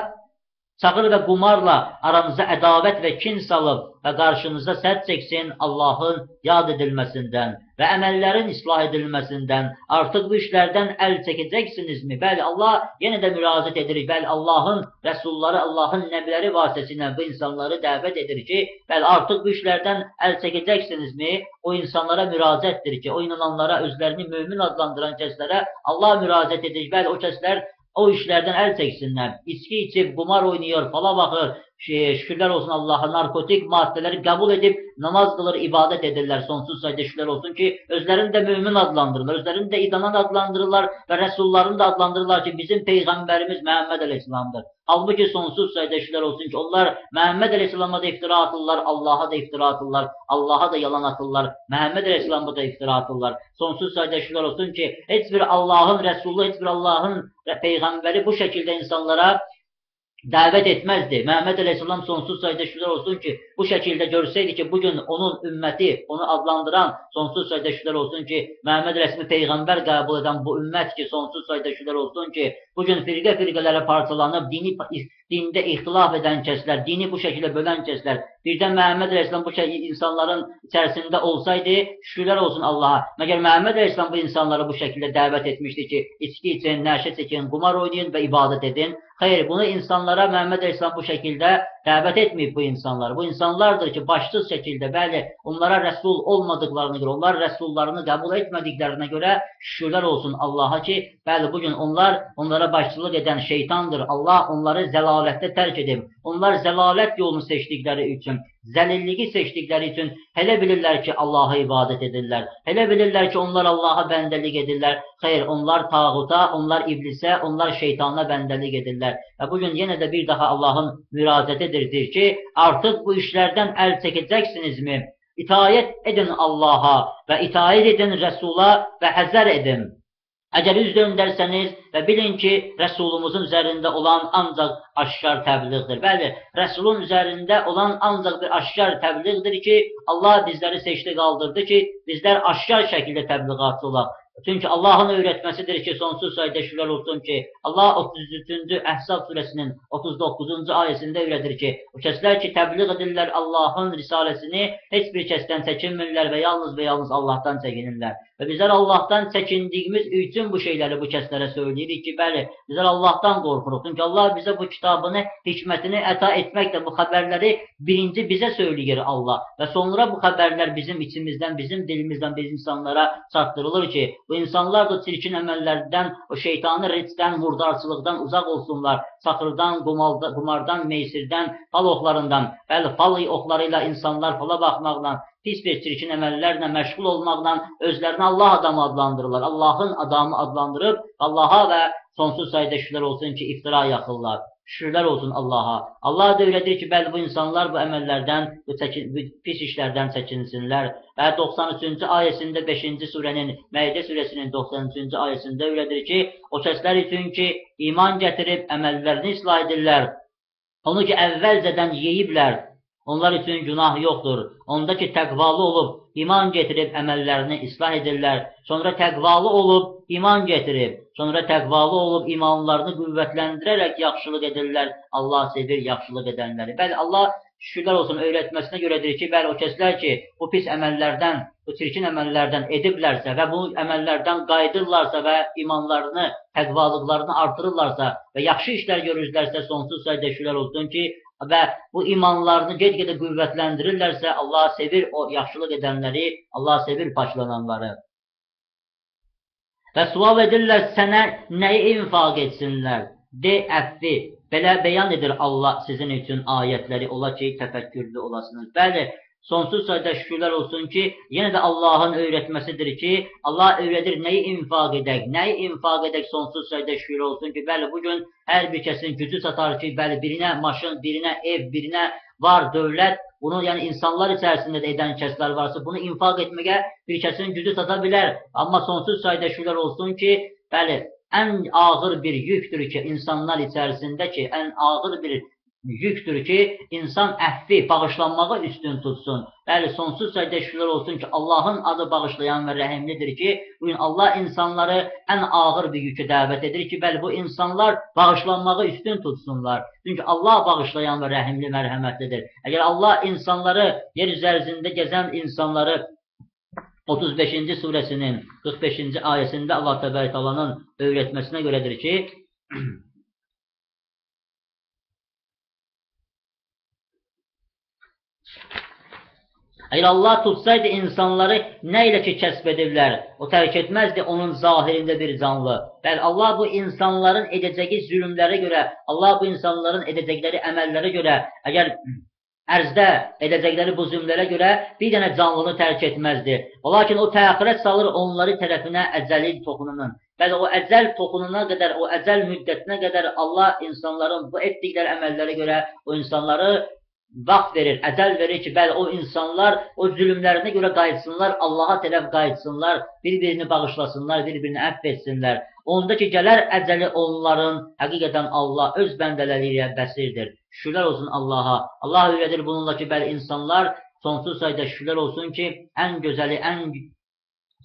saxır və qumarla aranıza ədavət və kin salıb və qarşınıza sədd çəksin Allahın yad edilməsindən və əməllərin islah edilməsindən. Artıq bu işlərdən əl çəkəcəksinizmi? Bəli, Allah yenə də müraciət edir. Bəli, Allahın rəsulları, Allahın nəbiləri vasitəsilə bu insanları dəvət edir ki, bəli, artıq bu işlərdən əl çəkəcəksinizmi? O insanlara müraciətdir ki, o inananlara, özlərini mömin adlandıran kəslərə Allah müraciət edir. Bəli, o kəslər o işlərdən əl çəksinlər. İçki içib, qumar oynayır, fala baxır, şükürlər olsun Allaha, narkotik maddələri qəbul edib, namaz qılır, ibadət edirlər. Sonsuz sayda şükürlər olsun ki, özlərini də mömin adlandırırlar, özlərini də idanan adlandırırlar və rəsullarını da adlandırırlar ki, bizim Peyğəmbərimiz Məhəmməd Əleyhisselamdır. Halbuki sonsuz sayda şükürlər olsun ki, onlar Məhəmməd Əleyhisselama da iftira atırlar, Allaha da iftira atırlar, Allaha da yalan atırlar, Məhəmməd Əleyhisselama da iftira atırlar. Sonsuz sayda şükürlər olsun ki, heç bir Allahın rəsulu, heç bir Allahın Peyğəmbəri bu şəkildə insanlara dəvət etməzdi. Məhəmməd Əleyhisselam sonsuz sayda şükürlər olsun ki, bu şəkildə görsəydi ki, bugün onun ümməti, onu adlandıran sonsuz sayda şükürlər olsun ki, Məhəmməd Əleyhisselamı Peyğəmbər qəbul edən bu ümmət ki, sonsuz sayda şükürlər olsun ki, bugün firqə-firqələrə parçalanıb, dində ixtilaf edən kəslər, dini bu şəkildə bölən kəslər, birdən Məhəmməd Əleyhisselam bu insanların içərisində olsaydı, şükürlər olsun Allaha. Məgər Məhəmməd Əleyhisselam bu insanları bu şəkildə dəvət etmişdi ki, içki için, nəşə çəkin, qumar oynayın və ibadət edin. Xeyr, bunu insanlara Məhəmməd Əleyhisselam bu şəkildə dəvət etməyib bu insanlar. Bu insanlardır ki, başsız şəkildə, bəli, onlara rəsul olmadıqlarına görə, onlar rəsullarını qəbul etmədiklərinə görə şükürlər olsun Allaha ki, bəli, bugün onlara başçılıq edən şeytandır. Allah onları zəlalətdə tərk edib. Onlar zəlalət yolunu seçdikləri üçün, zəlilliyi seçdikləri üçün elə bilirlər ki, Allaha ibadət edirlər. Elə bilirlər ki, onlar Allaha bəndəlik edirlər. Xeyr, onlar tağuta, onlar iblisə, onlar şeytana bəndəlik edirlər. Və bugün yenə də bir daha Allahın müraciətidir ki, artıq bu işlərdən əl çəkəcəksinizmi? İtaət edin Allaha və itaət edin Rəsula və həzər edin. Əgər üz döndərsəniz və bilin ki, Rəsulumuzun üzərində olan ancaq aşkar təbliğdir. Bəli, Rəsulun üzərində olan ancaq bir aşkar təbliğdir ki, Allah bizləri seçdi, qaldırdı ki, bizlər aşkar şəkildə təbliğatçı olaq. Çünki Allahın öyrətməsidir ki, sonsuz sayda şükürlər olsun ki, Allah 33-cü Əhzab surəsinin 39-cu ayəsində öyrədir ki, o kəslər ki, təbliğ edirlər Allahın risaləsini, heç bir kəsdən çəkinmirlər və yalnız Allahdan çəkinirlər. Və bizlər Allahdan çəkindiyimiz üçün bu şeyləri bu kəslərə söyləyirik ki, bəli, bizlər Allahdan qorxuruq. Çünki Allah bizə bu kitabını, hikmətini əta etməklə bu xəbərləri birinci bizə söyləyir Allah. Və sonra bu xəbərlər bizim içimizdən, bizim dilimizdən biz insanlara çatdırılır ki, bu insanlar da çirkin əməllərdən, o şeytanı rizqdən, murdarçılıqdan uzaq olsunlar. Saxırdan, qumardan, meysirdən, fal oxlarından, bəli, fal oxlarıyla insanlar fala baxmaqla, pis bir çirkin əməllərlə məşğul olmaqla özlərini Allah adamı adlandırırlar. Allahın adamı adlandırıb Allaha və sonsuz sayda şükürlər olsun ki, iftira yaxırlar. Şükürlər olsun Allaha. Allah da öyrədir ki, bəli, bu insanlar bu əməllərdən, bu pis işlərdən çəkinsinlər. Və 93-cü ayəsində 5-ci surənin, Məidə surəsinin 93-cü ayəsində öyrədir ki, o kəslər üçün ki, iman gətirib əməllərini islah edirlər. Onu ki, əvvəlcədən yeyiblər. Onlar üçün günah yoxdur. Onda ki, təqvalı olub, iman getirib əməllərini islah edirlər. Sonra təqvalı olub, iman getirib. Sonra təqvalı olub, imanlarını qüvvətləndirərək yaxşılıq edirlər. Allah sevir yaxşılıq edənləri. Bəli, Allah şükürlər olsun öyrətməsinə görədir ki, bəli, o kəslər ki, bu pis əməllərdən, bu çirkin əməllərdən ediblərsə və bu əməllərdən qayıdırlarsa və imanlarını, təqvalıqlarını artırırlarsa və yaxşı işlər görürlərsə, sonsuz sayda şükürlər olsun ki, və bu imanlarını get-gedə qüvvətləndirirlərsə, Allah sevir o yaxşılıq edənləri, Allah sevir başlananları. Və sual edirlər sənə nəyi infaq etsinlər? De, əfvi. belə bəyan edir Allah sizin üçün ayətləri, ola ki, təfəkkürlü olasınız. Bəli, sonsuz sayda şükürlər olsun ki, yenə də Allahın öyrətməsidir ki, Allah öyrədir nəyi infaq edək sonsuz sayda şükür olsun ki, bəli, bugün hər bir kəsin gücü çatar ki, bəli, birinə maşın, birinə ev, birinə var dövlət, bunu yəni insanlar içərisində də edən kəslər varsa, bunu infaq etməyə bir kəsin gücü çata bilər. Amma sonsuz sayda şükürlər olsun ki, bəli, ən ağır bir yükdür ki, insanlar içərisində ki, ən ağır bir yükdür ki, insan əfvi, bağışlanmağı üstün tutsun. Bəli, sonsuz sayda şükürlər olsun ki, Allahın adı bağışlayan və rəhimlidir ki, bugün Allah insanları ən ağır bir yükü dəvət edir ki, bəli, bu insanlar bağışlanmağı üstün tutsunlar. Çünki Allah bağışlayan və rəhimli, mərhəmətlidir. Əgər Allah insanları, yer üzərisində gəzən insanları 35-ci surəsinin 45-ci ayəsində Allah Təbarəkənin öyrətməsinə görədir ki, əgər Allah tutsaydı insanları nə ilə ki kəsb edirlər, o tərk etməzdi onun zahirində bir canlı. Bəli, Allah bu insanların edəcəyi zülümlərə görə, Allah bu insanların edəcəkləri əməllərə görə, əgər ərzdə edəcəkləri bu zülmlərə görə bir dənə canlını tərk etməzdi. Lakin o təxirət salır onları tərəfinə əcəli toxununun. Bəli, o əcəl toxununa qədər, o əcəl müddətinə qədər Allah insanların bu etdikləri əməllərə görə o insanları vaxt verir, əcəl verir ki, bəli, o insanlar o zülümlərinə görə qayıtsınlar, Allaha tərəf qayıtsınlar, bir-birini bağışlasınlar, bir-birini əfv etsinlər. Onda ki, gələr əcəli onların, həqiqətən Allah öz bəndələri ilə bəsirdir. Şükürlər olsun Allaha. Allah öyrədir bununla ki, bəli, insanlar sonsuz sayda şükürlər olsun ki, ən gözəli,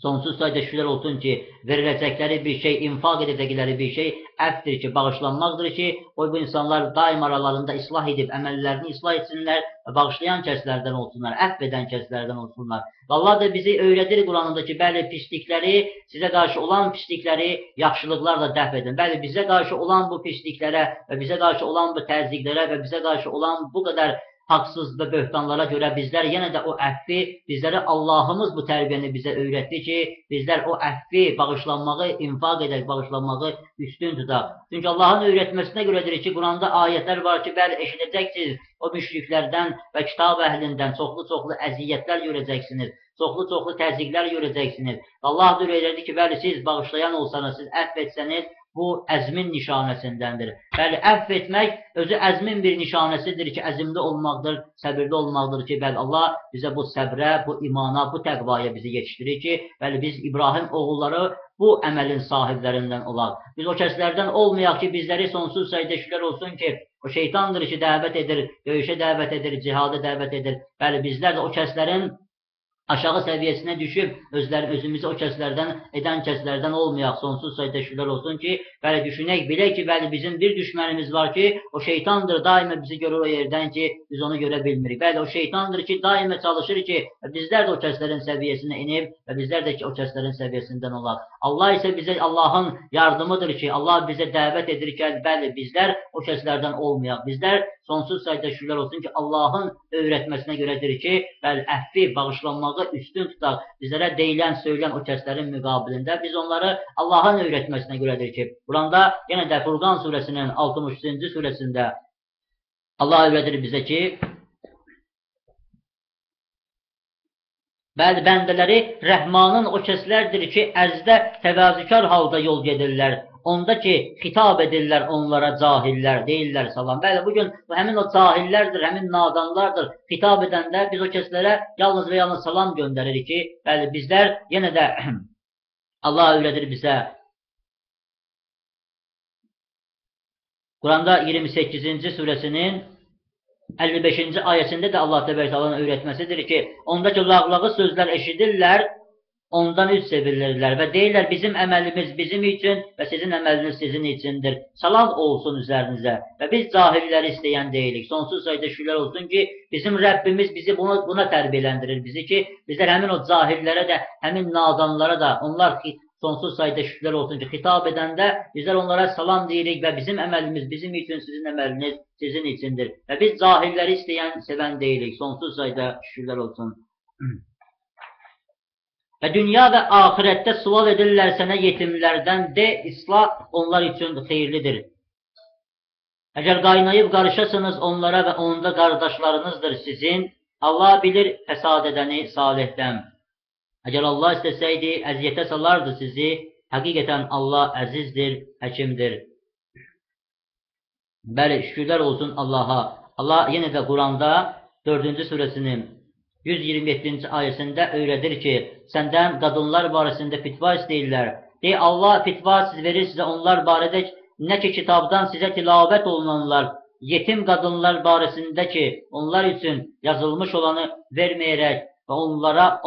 sonsuz sayda şükürlər olsun ki, veriləcəkləri bir şey, infaq edəcəkləri bir şey əfvdir ki, bağışlanmaqdır ki, bu insanlar daim aralarında islah edib, əməllərini islah etsinlər və bağışlayan kəslərdən olsunlar, əfv edən kəslərdən olsunlar. Allah da bizi öyrədir Quranında ki, bəli, pislikləri, sizə qarşı olan pislikləri yaxşılıqlarla dəf edin. Bəli, bizə qarşı olan bu pisliklərə və bizə qarşı olan bu təzyiqlərə və bizə qarşı olan bu qədər haqsız və böhtanlara görə bizlər yenə də o əfvi, bizlərə Allahımız bu tərbiyəni bizə öyrətdi ki, bizlər o əfvi, bağışlanmağı, infaq edək, bağışlanmağı üstün tutaq. Çünki Allahın öyrətməsinə görədir ki, Quranda ayətlər var ki, bəli, eşidəcəksiniz o müşriklərdən və kitab əhlindən çoxlu-çoxlu əziyyətlər görəcəksiniz, çoxlu-çoxlu təzyiqlər görəcəksiniz. Allah da öyrədir ki, bəli, siz bağışlayan olsanız, siz əfv etsəniz, bu əzmin nişanəsindəndir. Bəli, əfv etmək özü əzmin bir nişanəsidir ki, əzimli olmaqdır, səbirli olmaqdır ki, bəli, Allah bizə bu səbrə, bu imana, bu təqvaya bizi yetişdirir ki, bəli, biz İbrahim oğulları bu əməlin sahiblərindən olaq. Biz o kəslərdən olmayaq ki, bizləri sonsuz sayda şükürlər olsun ki, o şeytandır ki, dəvət edir, döyüşə dəvət edir, cihada dəvət edir. Bəli, bizlər də o kəslərin aşağı səviyyəsinə düşüb, özümüzü o kəslərdən, edən kəslərdən olmayaq, sonsuz sayda şükürlər olsun ki, bəli, düşünək, bilək ki, bəli, bizim bir düşmənimiz var ki, o şeytandır, daima bizi görür o yerdən ki, biz onu görə bilmirik. Bəli, o şeytandır ki, daima çalışır ki, bizlər də o kəslərin səviyyəsinə inib və bizlər də ki, o kəslərin səviyyəsindən olaq. Allah isə bizə Allahın yardımıdır ki, Allah bizə dəvət edir ki, bəli, bizlər o kəslərdən olmayaq. Bizlər sonsuz sayda şükürlər olsun ki, Allahın öyrətməsinə görədir ki, bəli, əfvi, bağışlanmağı üstün tutaq. Bizlərə deyilən, söyləyən o kəslərin müqabilində biz onları Allahın öyrətməsinə görədir ki, Quranda yenə də Furqan surəsinin 63-cü surəsində Allah öyrədir bizə ki, bəli, bəndələri Rəhmanın o kəslərdir ki, əzdə təvazükar halda yol gedirlər. Onda ki, xitab edirlər onlara cahillər, deyirlər salam. Bəli, bugün həmin o cahillərdir, həmin nadanlardır. Xitab edəndə biz o kəslərə yalnız və yalnız salam göndəririk ki, bəli, bizlər yenə də Allah öyrədir bizə. Quranda 28-ci surəsinin 55-ci ayəsində də Allah Təbarəkənin öyrətməsidir ki, onda ki, lağlağı sözlər eşidirlər, ondan üz sevirlər və deyirlər, bizim əməlimiz bizim üçün və sizin əməliniz sizin üçündür. Salam olsun üzərinizə və biz cahilləri istəyən deyilik. Sonsuz sayda şükürlər olsun ki, bizim Rəbbimiz bizi buna tərbiyələndirir bizi ki, bizlər həmin o cahillərə də, həmin nadanlara da, onlar sonsuz sayda şükürlər olsun ki, xitab edəndə bizlər onlara salam deyirik və bizim əməlimiz bizim üçün, sizin əməliniz sizin üçündür. Və biz cahilləri istəyən, sevən deyilik. Sonsuz sayda şükürlər olsun. Və dünya və axirətdə sual edirlər sənə yetimlərdən de, islah onlar üçün xeyirlidir. Əgər qaynayıb qarışasınız onlara və onda qardaşlarınızdır sizin, Allah bilir fəsad edəni salihdən. Əgər Allah istəsəydi, əziyyətə salardı sizi, həqiqətən Allah əzizdir, həkimdir. Bəli, şükürlər olsun Allaha. Allah yenə də Quranda 4-cü surəsinin 127-ci ayəsində öyrədir ki, səndən qadınlar barəsində fitva istəyirlər. Allah fitva siz verir sizə onlar barədə nə ki kitabdan sizə tilavət olunanlar, yetim qadınlar barəsində ki, onlar üçün yazılmış olanı verməyərək və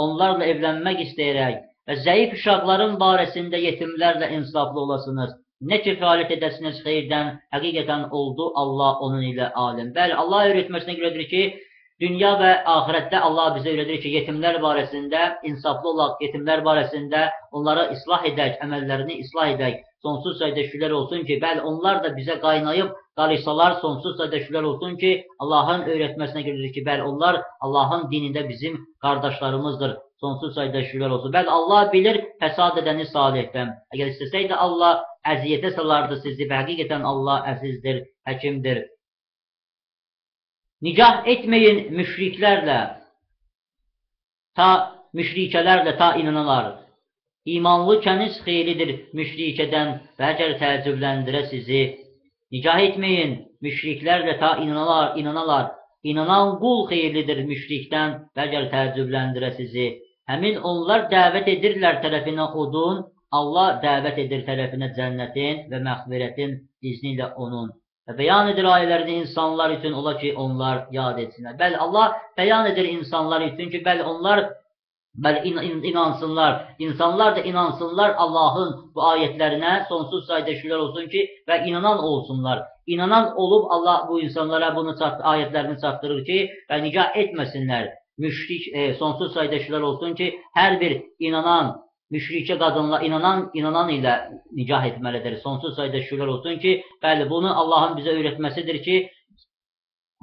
onlarla evlənmək istəyərək və zəif uşaqların barəsində yetimlərlə insaflı olasınız. Nə ki fəaliyyət edəsiniz xeyirdən, həqiqətən oldu Allah onun ilə alim. Bəli, Allah öyrətməsinə görədir ki, dünya və axirətdə Allah bizə öyrədir ki, yetimlər barəsində insaflı olaq, yetimlər barəsində onları islah edək, əməllərini islah edək. Sonsuz sayda şükürlər olsun ki, bəli, onlar da bizə qaynayıb qarışsalar, sonsuz sayda şükürlər olsun ki, Allahın öyrətməsinə görədir ki, bəli, onlar Allahın dinində bizim qardaşlarımızdır. Sonsuz sayda şükürlər olsun. Bəli, Allah bilir fəsad edəni salihdən. Əgər istəsəydi Allah əziyyətə salardı sizi və həqiqətən Allah əzizdir, həkimdir. Nikah etməyin müşriklərlə, müşrikələrlə ta inanalar. İmanlı kəniz xeylidir müşrikədən və əgər təəccübləndirə sizi. Nikah etməyin müşriklərlə ta inanalar. İnanan qul xeylidir müşrikdən və əgər təəccübləndirə sizi. Həmin onlar dəvət edirlər tərəfinə odun, Allah dəvət edir tərəfinə cənnətin və məğfirətin izni ilə onun. Və bəyan edir ayələrini insanlar üçün, ola ki, onlar yad etsinlər. Bəli, Allah bəyan edir insanlar üçün ki, bəli, onlar inansınlar. İnsanlar da inansınlar Allahın bu ayətlərinə, sonsuz sayda şükürlər olsun ki, və inanan olsunlar. İnanan olub Allah bu insanlara bunu ayətlərini çatdırır ki, və nikah etməsinlər. Müşrik, sonsuz sayda şükürlər olsun ki, hər bir inanan, müşrikə qadınla inanan ilə nikah etməlidir. Sonsuz sayda şükürlər olsun ki, bəli, bunu Allahın bizə öyrətməsidir ki,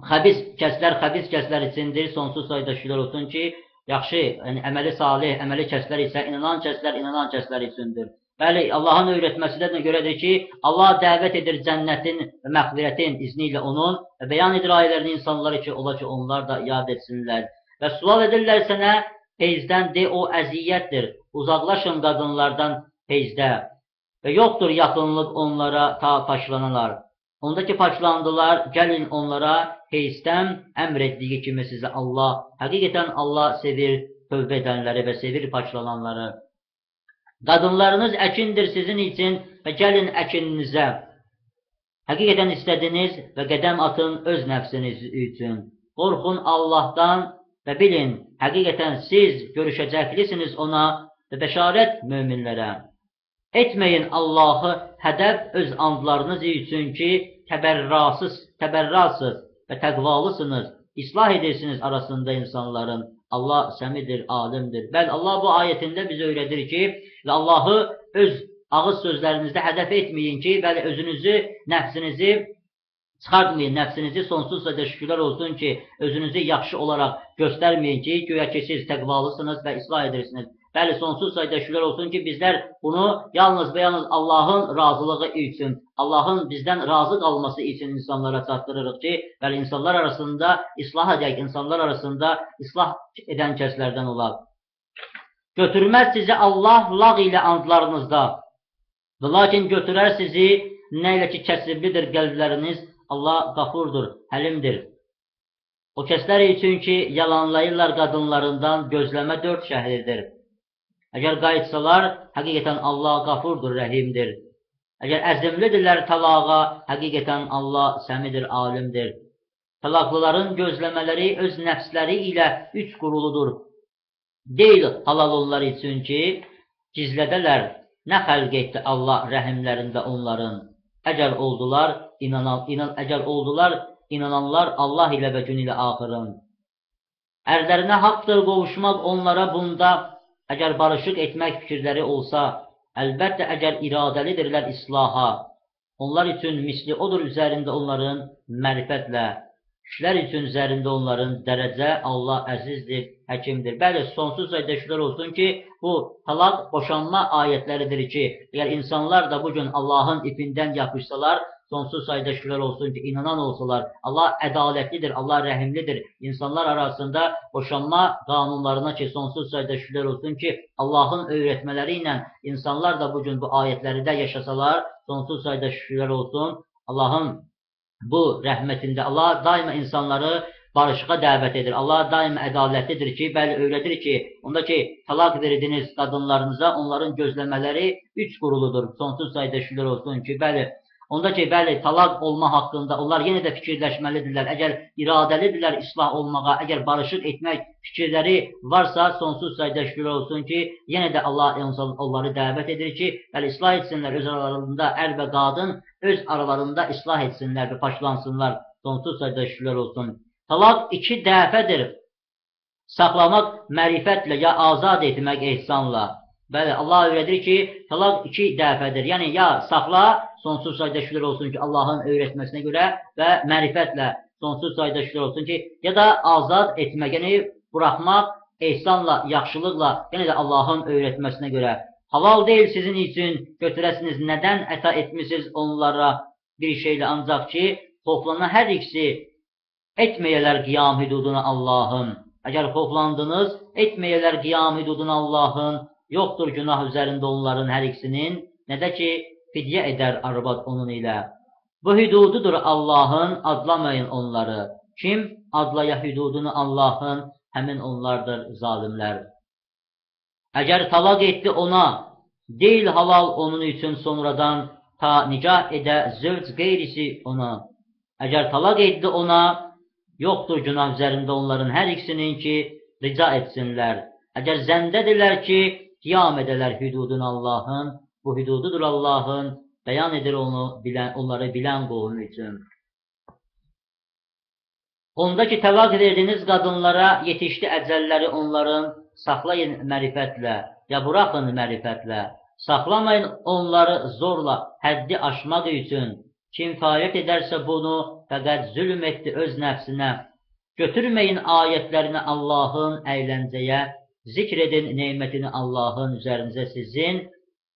xəbis kəslər içindir. Sonsuz sayda şükürlər olsun ki, yaxşı, yəni əməli salih, əməli kəslər isə inanan kəslər üçündür. Bəli, Allahın öyrətməsindən görədir ki, Allah dəvət edir cənnətin və məğfirətin izni ilə onun və bəyan edir ayələrini insanları ki, ola ki, onlar da yad etsinlər. Və sual edirlər sənə, feyzdən de, o əziyyətdir. Uzaqlaşın qadınlardan feyzdə. Və yoxdur yaxınlıq onlara ta paçlanalar. Ondakı paçlandılar, gəlin onlara feyzdən əmr etdiyi kimi sizə Allah. Həqiqətən Allah sevir tövbə edənləri və sevir paçlananları. Qadınlarınız əkindir sizin üçün və gəlin əkininizə. Həqiqətən istədiniz və qədəm atın öz nəfsiniz üçün. Qorxun Allahdan və bilin, həqiqətən siz görüşəcəklisiniz ona və bəşarət möminlərə. Etməyin Allahı hədəf öz andlarınız üçün ki, təbərrasız və təqvalısınız, islah edirsiniz arasında insanların. Allah səmidir, alimdir. Bəli, Allah bu ayətində bizə öyrədir ki, Allahı öz ağız sözlərinizdə hədəf etməyin ki, bəli, özünüzü, nəfsinizi çıxartmayın, nəfsinizi sonsuzca da şükürlər olsun ki, özünüzü yaxşı olaraq göstərməyin ki, güya ki, siz təqvalısınız və islah edirsiniz. Bəli, sonsuz sayda şükürlər olsun ki, bizlər bunu yalnız və yalnız Allahın razılığı üçün, Allahın bizdən razı qalması üçün insanlara çatdırırıq ki, bəli, insanlar arasında islah edək, insanlar arasında islah edən kəslərdən olaq. Götürməz sizi Allah lağ ilə andlarınızda, lakin götürər sizi nə ilə ki, kəsiblidir qəlbləriniz, Allah qafurdur, həlimdir. O kəslər üçün ki, yalanlayırlar qadınlarından gözləmə 4 şəhridir. Əgər qayıtsalar, həqiqətən Allah qafurdur, rəhimdir. Əgər əzimlidirlər talağa, həqiqətən Allah səmidir, alimdir. Talaqlıların gözləmələri öz nəfsləri ilə 3 quruludur. Deyil halal onlar üçün ki, gizlədələr, nə xəlq etdi Allah rəhimlərində onların. Əgər oldular, inananlar Allah ilə və gün ilə axırın. Ərlərinə haqdır qovuşmaq onlara bunda, əgər barışıq etmək fikirləri olsa, əlbəttə əgər iradəlidirlər islaha, onlar üçün misli odur üzərində onların mərifətlə, kişilər üçün üzərində onların dərəcə, Allah əzizdir, həkimdir. Bəli, sonsuz sayda şükürlər olsun ki, bu talaq boşanma ayətləridir ki, əgər insanlar da bugün Allahın ipindən yapışsalar, sonsuz sayıda şükürlər olsun ki, inanan olsalar. Allah ədalətlidir, Allah rəhimlidir. İnsanlar arasında boşanma qanunlarına ki, sonsuz sayıda şükürlər olsun ki, Allahın öyrətmələri ilə insanlar da bugün bu ayətlərdə yaşasalar, sonsuz sayıda şükürlər olsun. Allahın bu rəhmətində Allah daima insanları barışığa dəvət edir. Allah daima ədalətlidir ki, bəli öylədir ki, onda ki, talaq verdiniz qadınlarınıza, onların gözləmələri 3 quruludur. Sonsuz sayıda şükürlər olsun ki, bəli, onda ki, bəli, talaq olma haqqında onlar yenə də fikirləşməlidirlər. Əgər iradəlidirlər islah olmağa, əgər barışıq etmək fikirləri varsa, sonsuz sayıda şükürlər olsun ki, yenə də Allah onları dəvət edir ki, bəli, islah etsinlər öz aralarında, ər və qadın öz aralarında islah etsinlər və başlansınlar. Sonsuz sayıda şükürlər olsun. Talaq 2 dəfədir. Saxlamaq mərifətlə, ya azad etmək ehsanla. Bəli, Allah öyrədir ki, talaq 2 dəfədir. Yəni, ya saxla, sonsuz sayıda şükür olsun ki, Allahın öyrətməsinə görə və mərifətlə, sonsuz sayıda şükür olsun ki, ya da azad etmək, yəni buraxmaq ehsanla, yaxşılıqla, yəni də Allahın öyrətməsinə görə. Halal deyil sizin üçün götürəsiniz, nədən əta etmişsiniz onlara bir şeylə, ancaq ki, toplana hər ikisi etməyələr qiyam hüduduna Allahın. Əgər xoflandınız, etməyələr qiyam hüduduna Allahın. Yoxdur günah üzərində onların hər ikisinin. Nə də ki, fidyə edər arvad onun ilə. Bu hüdududur Allahın, adlamayın onları. Kim adlaya hüdudunu Allahın, həmin onlardır zalimlər. Əgər talaq etdi ona, deyil halal onun üçün sonradan ta nicah edə zövc qeyrisi ona. Əgər talaq etdi ona, yoxdur günah üzərində onların hər ikisinin ki, rica etsinlər. Əgər zəndədirlər ki, qiyam edələr hüdudun Allahın, bu hüdududur Allahın, bəyan edir onları bilən qovum üçün. Onda ki, təvaq verdiniz qadınlara, yetişdi əcəlləri onların, saxlayın mərifətlə, ya buraxın mərifətlə, saxlamayın onları zorla, həddi aşmaq üçün. Kim fayət edərsə bunu, fəqət zülm etdi öz nəfsinə. Götürməyin ayətlərini Allahın əyləncəyə, zikr edin neymətini Allahın üzərinizə sizin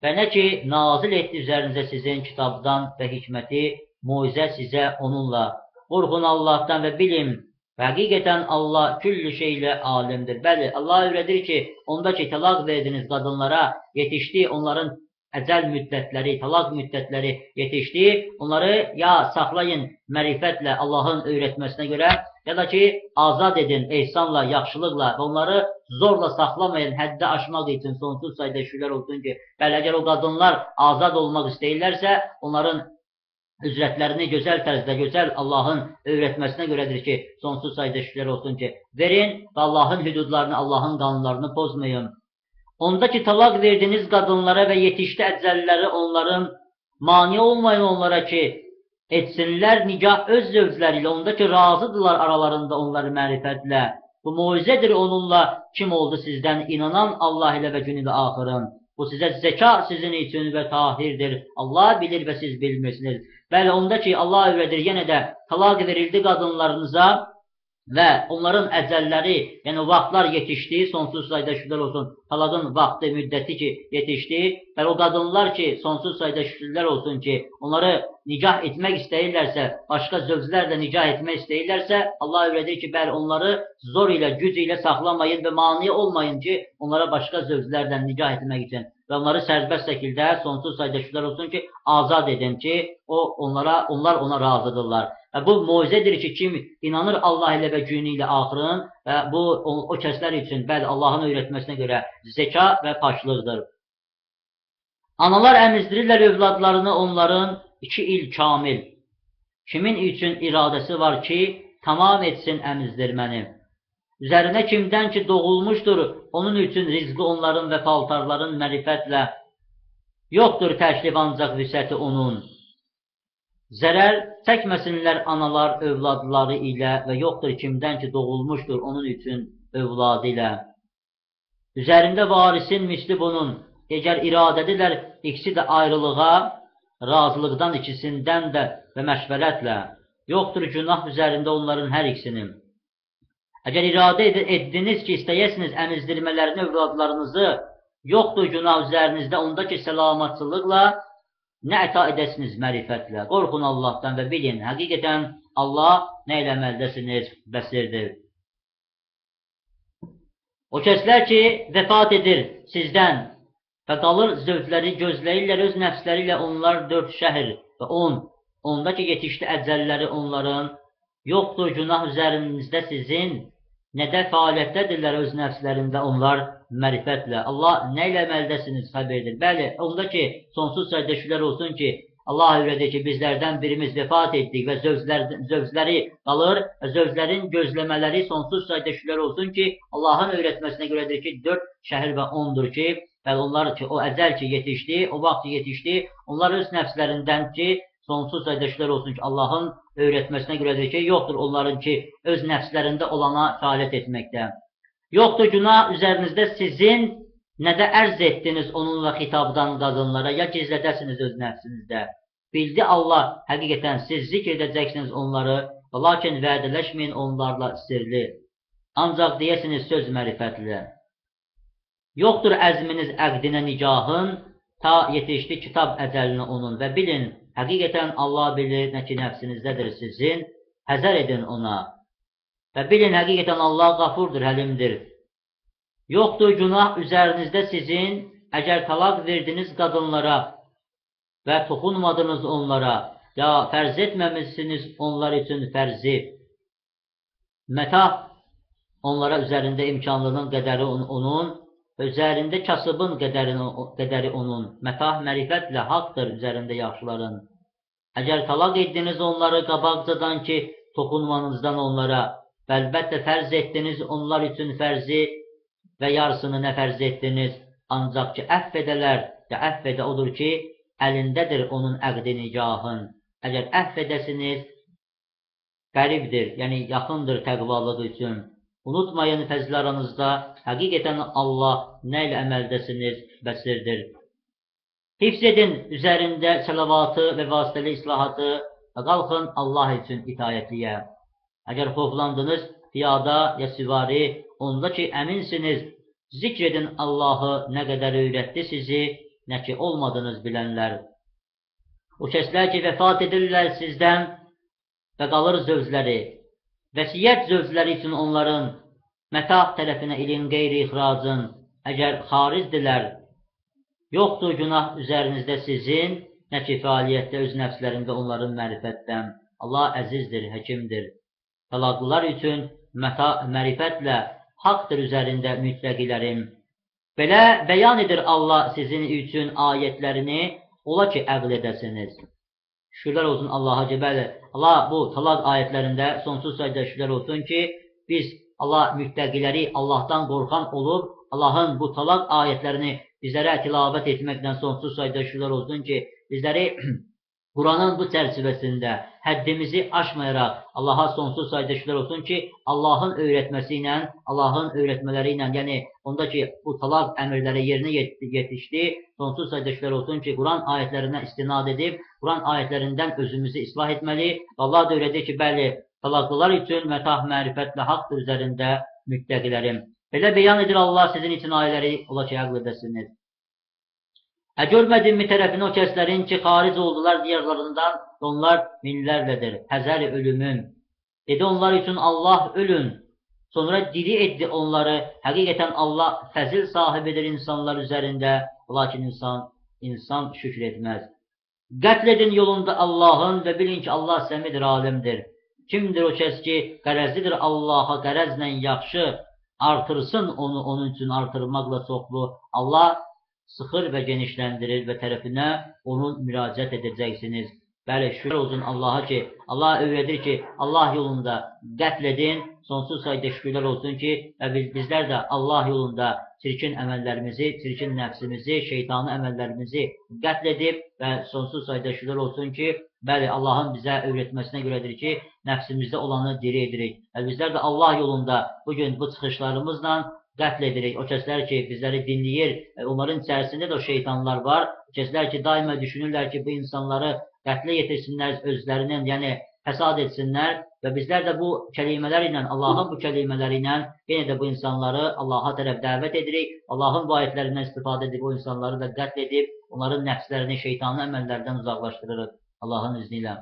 və nə ki, nazil etdi üzərinizə sizin kitabdan və hikməti, muizə sizə onunla. Qorxun Allahdan və bilin, həqiqətən Allah küllü şeylə alimdir. Bəli, Allah öyrədir ki, onda ki, talaq verdiniz qadınlara, yetişdi onların əcəl müddətləri, talaq müddətləri yetişdi, onları ya saxlayın mərifətlə Allahın öyrətməsinə görə, ya da ki, azad edin ehsanla, yaxşılıqla və onları zorla saxlamayın, həddi aşmaq üçün sonsuz sayıda şükürlər olsun ki, bəli, əgər o qadınlar azad olmaq istəyirlərsə, onların ücrətlərini gözəl tərzdə, gözəl Allahın öyrətməsinə görədir ki, sonsuz sayıda şükürlər olsun ki, verin və Allahın hüdudlarını, Allahın qanunlarını pozmayın. Onda ki, talaq verdiniz qadınlara və yetişdi əcəlləri onların, mani olmayın onlara ki, etsinlər nicah öz zövcləri ilə, onda ki, razıdırlar aralarında onları mərifətlə. Bu muizədir onunla, kim oldu sizdən inanan Allah ilə və gün ilə axırın. Bu sizə zəka sizin üçün və tahirdir. Allah bilir və siz bilmirsiniz. Bəli, onda ki, Allah öyrədir, yenə də talaq verildi qadınlarınıza və onların əcəlləri, yəni vaxtlar yetişdi, sonsuz sayda şükürlər olsun, talaqın vaxtı, müddəti ki, yetişdi və o qadınlar ki, sonsuz sayda şükürlər olsun ki, onları nicah etmək istəyirlərsə, başqa zövclərlə nicah etmək istəyirlərsə, Allah öyrədir ki, bəli, onları zor ilə, güc ilə saxlamayın və mani olmayın ki, onlara başqa zövclərlə nicah etmək üçün və onları sərbəst şəkildə, sonsuz sayda şükürlər olsun ki, azad edin ki, onlar ona razıdırlar. Və bu muizədir ki, kim inanır Allah ilə və günü ilə axırın və bu o kəslər üçün bəli Allahın öyrətməsinə görə zəka və paşlıqdır. Analar əmizdirirlər övladlarını onların 2 il kamil. Kimin üçün iradəsi var ki, tamam etsin əmizdirməni. Üzərinə kimdən ki doğulmuşdur, onun üçün rizqi onların və paltarların mərifətlə. Yoxdur təklif ancaq vüsəti onun. Zərər çəkməsinlər analar övladları ilə və yoxdur kimdən ki doğulmuşdur onun üçün övladı ilə. Üzərində varisin misli bunun, əgər iradədirlər ikisi də ayrılığa, razılıqdan ikisindən də və məşvərətlə. Yoxdur günah üzərində onların hər ikisinin. Əgər iradə etdiniz ki, istəyəsiniz əmizdirmələrini övladlarınızı, yoxdur günah üzərinizdə onda ki səlamatçılıqla, nə əta edəsiniz mərifətlə. Qorxun Allahdan və bilin, həqiqətən Allah nə eləməldəsiniz bəsirdir. O kəslər ki, vəfat edir sizdən və qalır zövcləri gözləyirlər öz nəfsləri ilə onlar 4 şəhər və 10. Onda ki, yetişdi əcəlləri onların, yoxdur günah üzərinizdə sizin, nə də fəaliyyətdədirlər öz nəfslərində onlar mərifətlə. Allah nə eləməldəsiniz xəbərdir. Bəli, onda ki, sonsuz sayda şükürlər olsun ki, Allah öyrədir ki, bizlərdən birimiz vəfat etdik və zövcləri qalır və zövclərin gözləmələri sonsuz sayda şükürlər olsun ki, Allahın öyrətməsinə görədir ki, 4 şəhər və 10'dur ki, və onlar ki, o əcəl ki, yetişdi, o vaxt yetişdi, onlar öz nəfslərindən ki, sonsuz sayda şükürlər olsun ki, Allahın öyrətməsinə görədir ki, yoxdur onların ki, öz nəfslərində olana fəaliyyət etməkdə. Yoxdur günah üzərinizdə sizin, nə də ərz etdiniz onunla xitabdan qadınlara, ya gizlədəsiniz öz nəfsinizdə. Bildi Allah, həqiqətən siz zikr edəcəksiniz onları, lakin vədələşməyin onlarla sirli. Ancaq deyəsiniz söz mərifətlə. Yoxdur əzminiz əqdinə nicahın, ta yetişdi kitab əcəlinə onun və bilin, həqiqətən Allah bilir nə ki nəfsinizdədir sizin, həzər edin ona. Və bilin, həqiqətən Allah qafurdur, həlimdir. Yoxdur günah üzərinizdə sizin, əgər talaq verdiniz qadınlara və toxunmadınız onlara, ya fərz etməmişsiniz onlar üçün fərzi. Mətah onlara üzərində imkanlının qədəri onun, üzərində kasıbın qədəri onun. Mətah mərifətlə haqdır üzərində yaxşıların. Əgər talaq etdiniz onları qabaqcadan ki, toxunmanızdan onlara, əlbəttə fərz etdiniz onlar üçün fərzi, və yarısını nə fərz etdiniz, ancaq ki, əff edələr, ya əff edə odur ki, əlindədir onun əqdi nicahın. Əgər əff edəsiniz, qəribdir, yəni yaxındır təqvalıq üçün. Unutmayın fəzl aranızda, həqiqətən Allah nə ilə əməldəsiniz, bəsirdir. Hifz edin üzərində səlavatı və vasitəli islahatı və qalxın Allah üçün itayətliyə. Əgər xoflandınız, piyada ya süvari, onda ki, əminsiniz, zikr edin Allahı nə qədər öyrətdi sizi, nə ki, olmadınız bilənlər. O kəslər ki, vəfat edirlər sizdən və qalır zövcləri, vəsiyyət zövcləri üçün onların mətah tərəfinə ilin qeyri ixracın, əgər xaricdirlər, yoxdur günah üzərinizdə sizin, nə ki, fəaliyyətdə öz nəfslərində onların mərifətdən. Allah əzizdir, həkimdir. Talaqlılar üçün mərifətlə haqdır üzərində mütləqilərim. Belə bəyan edir Allah sizin üçün ayətlərini, ola ki, əql edəsiniz. Şükürlər olsun Allaha ki, bəli, Allah bu talaq ayətlərində sonsuz sayda şükürlər olsun ki, biz Allah mütləqiləri Allahdan qorxan olub, Allahın bu talaq ayətlərini bizlərə tilavət etməklə sonsuz sayda şükürlər olsun ki, bizləri Quranın bu çərçivəsində həddimizi aşmayaraq Allaha sonsuz sayda şükürlər olsun ki, Allahın öyrətməsi ilə, Allahın öyrətmələri ilə, yəni onda ki, bu talaq əmrləri yerinə yetişdi, sonsuz sayda şükürlər olsun ki, Quran ayətlərinə istinad edib, Quran ayətlərindən özümüzü islah etməli. Allah da öyrədir ki, bəli, talaqlılar üçün mətah mərifətlə haqdır üzərində müttəqilərim. Belə bəyan edir Allah sizin üçün ayələri, ola ki, əql edəsiniz. Görmədinmi tərəfini o kəslərin ki, xaric oldular diyarlarından, onlar minlərlədir, həzəri ölümün. Dedi onlar üçün Allah ölün, sonra diri etdi onları, həqiqətən Allah fəzil sahibidir insanlar üzərində, lakin insan şükür etməz. Qətl edin yolunda Allahın və bilin ki, Allah səmidir, alimdir. Kimdir o kəs ki, qərəzlidir Allaha qərəzlə yaxşı, artırsın onu, onun üçün artırmaqla çoxlu. Allah sıxır və genişləndirir və tərəfinə onun müraciət edəcəksiniz. Bəli, şükür olsun Allaha ki, Allah öyrədir ki, Allah yolunda qətl edin, sonsuz sayda şükürlər olsun ki, və bizlər də Allah yolunda çirkin əməllərimizi, çirkin nəfsimizi, şeytanı əməllərimizi qətl edib və sonsuz sayda şükürlər olsun ki, bəli, Allahın bizə öyrətməsinə görədir ki, nəfsimizdə olanı diri edirik. Və bizlər də Allah yolunda bugün bu çıxışlarımızla qətl edirik. O kəslər ki, bizləri dinləyir, onların içərisində də o şeytanlar var. O kəslər ki, daima düşünürlər ki, bu insanları qətlə yetirsinlər özlərinin, yəni fəsad etsinlər və bizlər də bu kəlimələr ilə, Allahın bu kəlimələri ilə yenə də bu insanları Allaha tərəf dəvət edirik. Allahın bu ayətlərindən istifadə edib o insanları da qətl edib, onların nəfslərini şeytanlı əməllərdən uzaqlaşdırırıq Allahın izni ilə.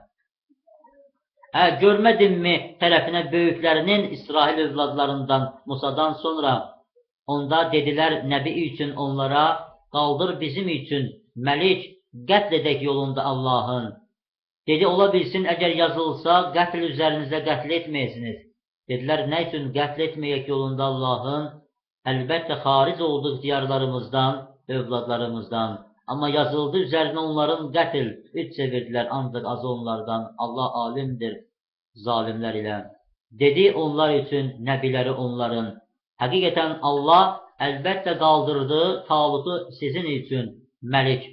Görmədinmi tərəfinə böyüklərinin İsrail övladlarından Musadan sonra onda dedilər Nəbi üçün onlara qaldır bizim üçün məlik qətl edək yolunda Allahın. Dedi, ola bilsin, əgər yazılsa, qətl üzərinizə qətl etməyəsiniz. Dedilər, nə üçün qətl etməyək yolunda Allahın? Əlbəttə, xaric olduq diyarlarımızdan, övladlarımızdan. Amma yazıldı üzərinə onların qətl. Üç çevirdilər, ancaq azı onlardan. Allah alimdir zalimlər ilə. Dedi, onlar üçün, nəbiləri onların. Həqiqətən Allah əlbəttə qaldırdı Talutu sizin üçün məlik.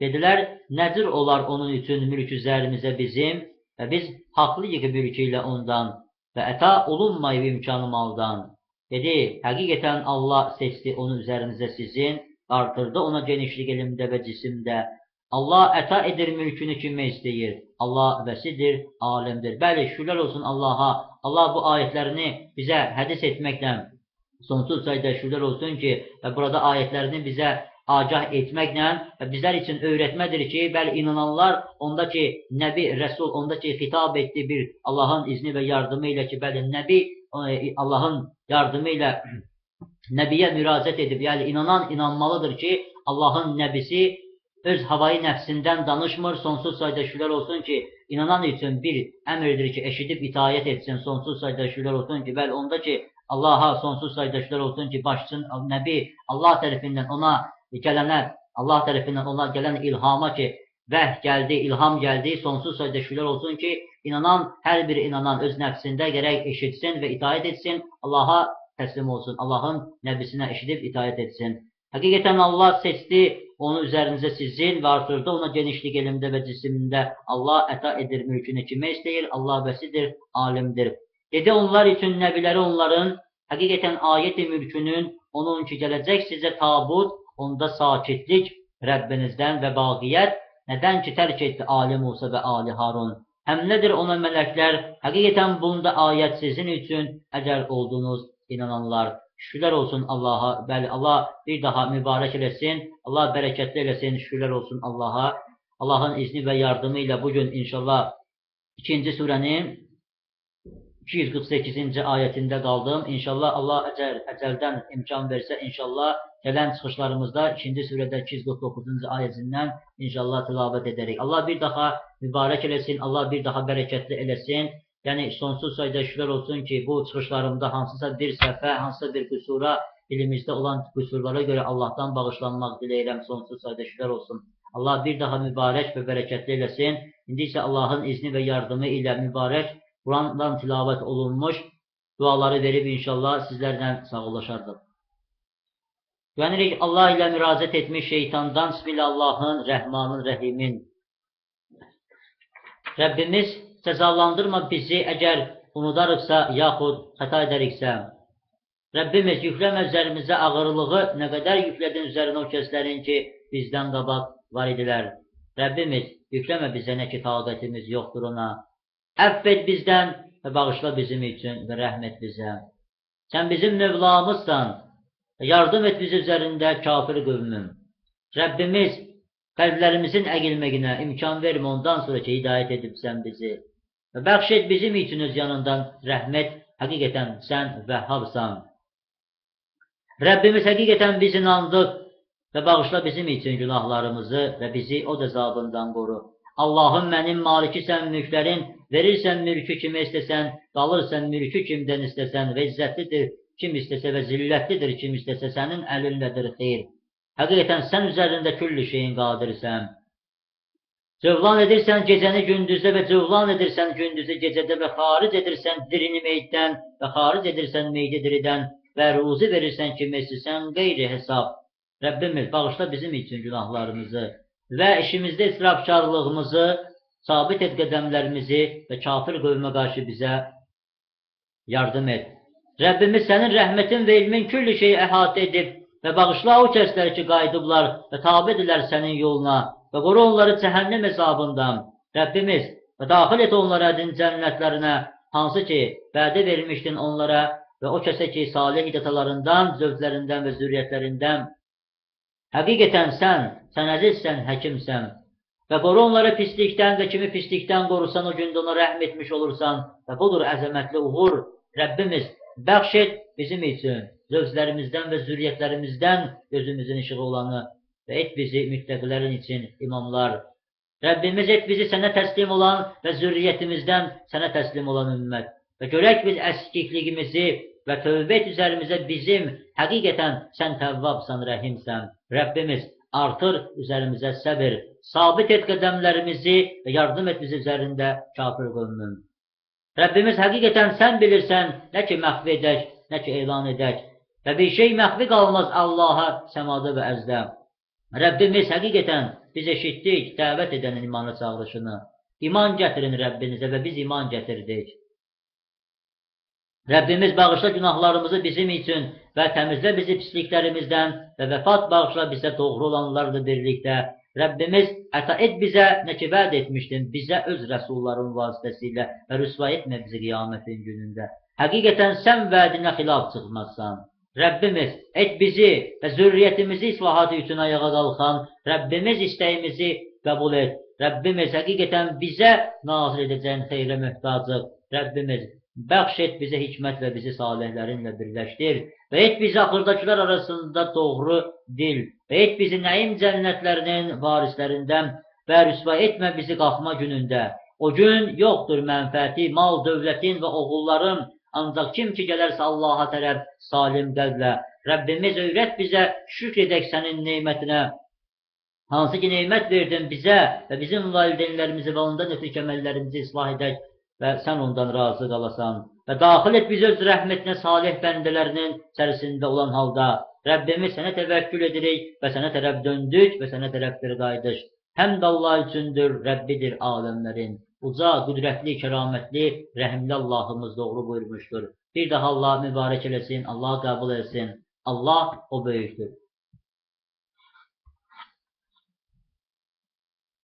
Dedilər, nədir olar onun üçün mülk üzərimizə bizim və biz haqlıyıq mülkü ilə ondan və əta olunmayıb imkanı maldan. Dedi, həqiqətən Allah seçdi onu üzərinizə sizin, artırdı ona genişlik elmdə və cisimdə. Allah əta edir mülkünü kimə istəyir. Allah vəsidir, alimdir. Bəli, şükürlər olsun Allaha. Allah bu ayətlərini bizə hədis etməklə sonsuz sayda şükürlər olsun ki, burada ayətlərini bizə agah etməklə bizlər üçün öyrətmədir ki, bəli inananlar onda ki, Nəbi, Rəsul onda ki, xitab etdi bir Allahın izni və yardımı ilə ki, bəli Nəbi Allahın yardımı ilə Nəbiyə müraciət edib, yəni inanan inanmalıdır ki, Allahın Nəbisi öz havayı nəfsindən danışmır, sonsuz sayda şükürlər olsun ki, inanan üçün bir əmrdir ki, eşidib itayət etsin, sonsuz sayda şükürlər olsun ki, bəli onda ki, Allaha sonsuz sayda şükürlər olsun ki, başçın Nəbi Allah tərəfindən ona gələnə, Allah tərəfindən ona gələn ilhama ki, vəh gəldi, ilham gəldi, sonsuz sayda şükürlər olsun ki, inanan, hər bir inanan öz nəfsində gərək eşitsin və itayət etsin, Allaha təslim olsun, Allahın nəbisinə eşidib itayət etsin. Həqiqətən Allah seçdi onu üzərinizə sizin və artırdı ona genişlik elmdə və cisimdə. Allah əta edir mülkünü kimə istəyir, Allah vəsidir, alimdir. Dedi onlar üçün nəbiləri onların, həqiqətən ayət-i mülkünün, onun ki gələcək sizə tabut, onda sakitlik Rəbbinizdən və baqiyyət, nədən ki tərk etdi Ali Musa və Ali Harun. Həm nədir ona mələklər, həqiqətən bunda ayət sizin üçün əgər oldunuz inananlar. Şükürlər olsun Allaha, bəli Allah bir daha mübarək eləsin, Allah bərəkətli eləsin, şükürlər olsun Allaha. Allahın izni və yardımı ilə bugün inşallah 2-ci surənin 248-ci ayətində qaldım. İnşallah Allah əcəldən imkan versə, inşallah gələn çıxışlarımızda 2-ci surədə 249-cu ayəsindən inşallah tilavət edərik. Allah bir daha mübarək eləsin, Allah bir daha bərəkətli eləsin. Yəni, sonsuz sayda şükürlər olsun ki, bu çıxışlarımda hansısa bir səhvə, hansısa bir qüsura, dilimizdə olan qüsurlara görə Allahdan bağışlanmaq diləyirəm, sonsuz sayda şükürlər olsun. Allah bir daha mübarək və bərəkətli eləsin. İndi isə Allahın izni və yardımı ilə mübarək Qurandan tilavət olunmuş duaları verib inşallah sizlərlə sağollaşardıq. Güvənirik Allah ilə müraciət etmiş şeytandan, Bismillahın, Rəhmanın, Rəhimin. Rəbbimiz cəzalandırma bizi əgər unudarıqsa, yaxud xəta edəriksə. Rəbbimiz yükləmə üzərimizə ağırlığı, nə qədər yüklədin üzərinə o kəslərin ki, bizdən qabaq var idilər. Rəbbimiz yükləmə bizə nə ki taqətimiz yoxdur ona. Əfv et bizdən və bağışla bizim üçün və rəhm et bizə. Sən bizim Mövlamızsan, yardım et bizi üzərində kafir qövmüm. Rəbbimiz qəlblərimizin əqilməginə imkan vermə ondan sonra ki, hidayət edibsən bizi. Və bəxş et bizim üçün öz yanından rəhmət, həqiqətən sən Vəhhabsan. Rəbbimiz həqiqətən biz inandıq və bağışla bizim üçün günahlarımızı və bizi o əzabından qoru. Allahım mənim malikisən mülklərin, verirsən mülkü kimə istəsən, qalırsan mülkü kimdən istəsən və izzətlidir kim istəsə və zillətlidir kim istəsə sənin əlindədir xeyr. Həqiqətən sən üzərində küllü şeyin qadirsən. Cövlan edirsən gecəni gündüzdə və cövlan edirsən gündüzü gecədə və xaric edirsən dirini meyddən və xaric edirsən meydi diridən və ruzi verirsən kimə istəsən qeyri hesab. Rəbbimiz bağışla bizim üçün günahlarımızı və işimizdə israfkarlığımızı, sabit et qədəmlərimizi və kafir qövmə qarşı bizə yardım et. Rəbbimiz sənin rəhmətin və ilmin küllü şeyi əhatə edib və bağışla o kəsləri ki, qayıdıblar və tabidirlər sənin yoluna və qoru onları cəhənnəm əzabından. Rəbbimiz, və daxil et onlara din cənnətlərinə, hansı ki, vədə vermişdin onlara və o kəsə ki, salih atalarından, zövclərindən və zürriyyətlərindən. Həqiqətən sən əzizsən, həkimsən və qoru onları pislikdən və kimi pislikdən qorusan, o gündə ona rəhm etmiş olursan və budur əzəmətli uğur. Rəbbimiz, bəxş et bizim üçün, zövclərimizdən və zürriyyətlərimizdən gözümüzün işığı olanı və et bizi müttəqilərin üçün imamlar. Rəbbimiz et bizi sənə təslim olan və zürriyyətimizdən sənə təslim olan ümmət. Və görək biz əskikliğimizi və tövbə et üzərimizə bizim, həqiqətən sən təvvabsan, rəhimsən. Rəbbimiz artır üzərimizə səbir, sabit et qədəmlərimizi və yardım et bizi üzərində kafir qövmün. Rəbbimiz həqiqətən sən bilirsən, nə ki məxvi edək, nə ki elan edək. Və bir şey məxvi qalmaz Allaha səmada və əzdə. Rəbbimiz həqiqətən biz eşitdik dəvət edənin imana çağırışını. İman gətirin Rəbbinizə və biz iman gətirdik. Rəbbimiz bağışla günahlarımızı bizim üçün və təmizlə bizi pisliklərimizdən və vəfat bağışla bizə doğru olanlarla birlikdə. Rəbbimiz əta et bizə nə ki vəd etmişdin, bizə öz rəsulların vasitəsilə və rüsva etmə bizi qiyamətin günündə. Həqiqətən sən vədinə xilaf çıxmazsan. Rəbbimiz et bizi və zürriyyətimizi islahatı üçün ayağa qalxan, Rəbbimiz istəyimizi qəbul et. Rəbbimiz həqiqətən bizə nazil edəcəyin xeyrə möhtacıq. Rəbbimiz bəxş et bizə hikmət və bizi salihlərinlə birləşdir və et bizi axırdakılar arasında doğru dil və et bizi nəim cənnətlərinin varislərindən və rüsva etmə bizi qalxma günündə. O gün yoxdur mənfəəti, mal, dövlətin və oğulların, ancaq kim ki gələrsə Allaha tərəf salim qəlblə. Rəbbimiz öyrət bizə şükr edək sənin neymətinə. Hansı ki neymət verdin bizə və bizim valideynlərimizi və ondan ötürü əməllərimizi islah edək və sən ondan razı qalasan. Və daxil et bizi öz rəhmətinə salih bəndələrinin içərisində olan halda. Rəbbimiz sənə təvəkkül edirik və sənə tərəf döndük və sənə tərəfdir qayıdış. Həmd Allah üçündür, Rəbbidir aləmlərin. Uca, qüdrətli, kəramətli, rəhimli Allahımız doğru buyurmuşdur. Bir daha Allah mübarək eləsin, Allah qəbul etsin. Allah o böyükdür.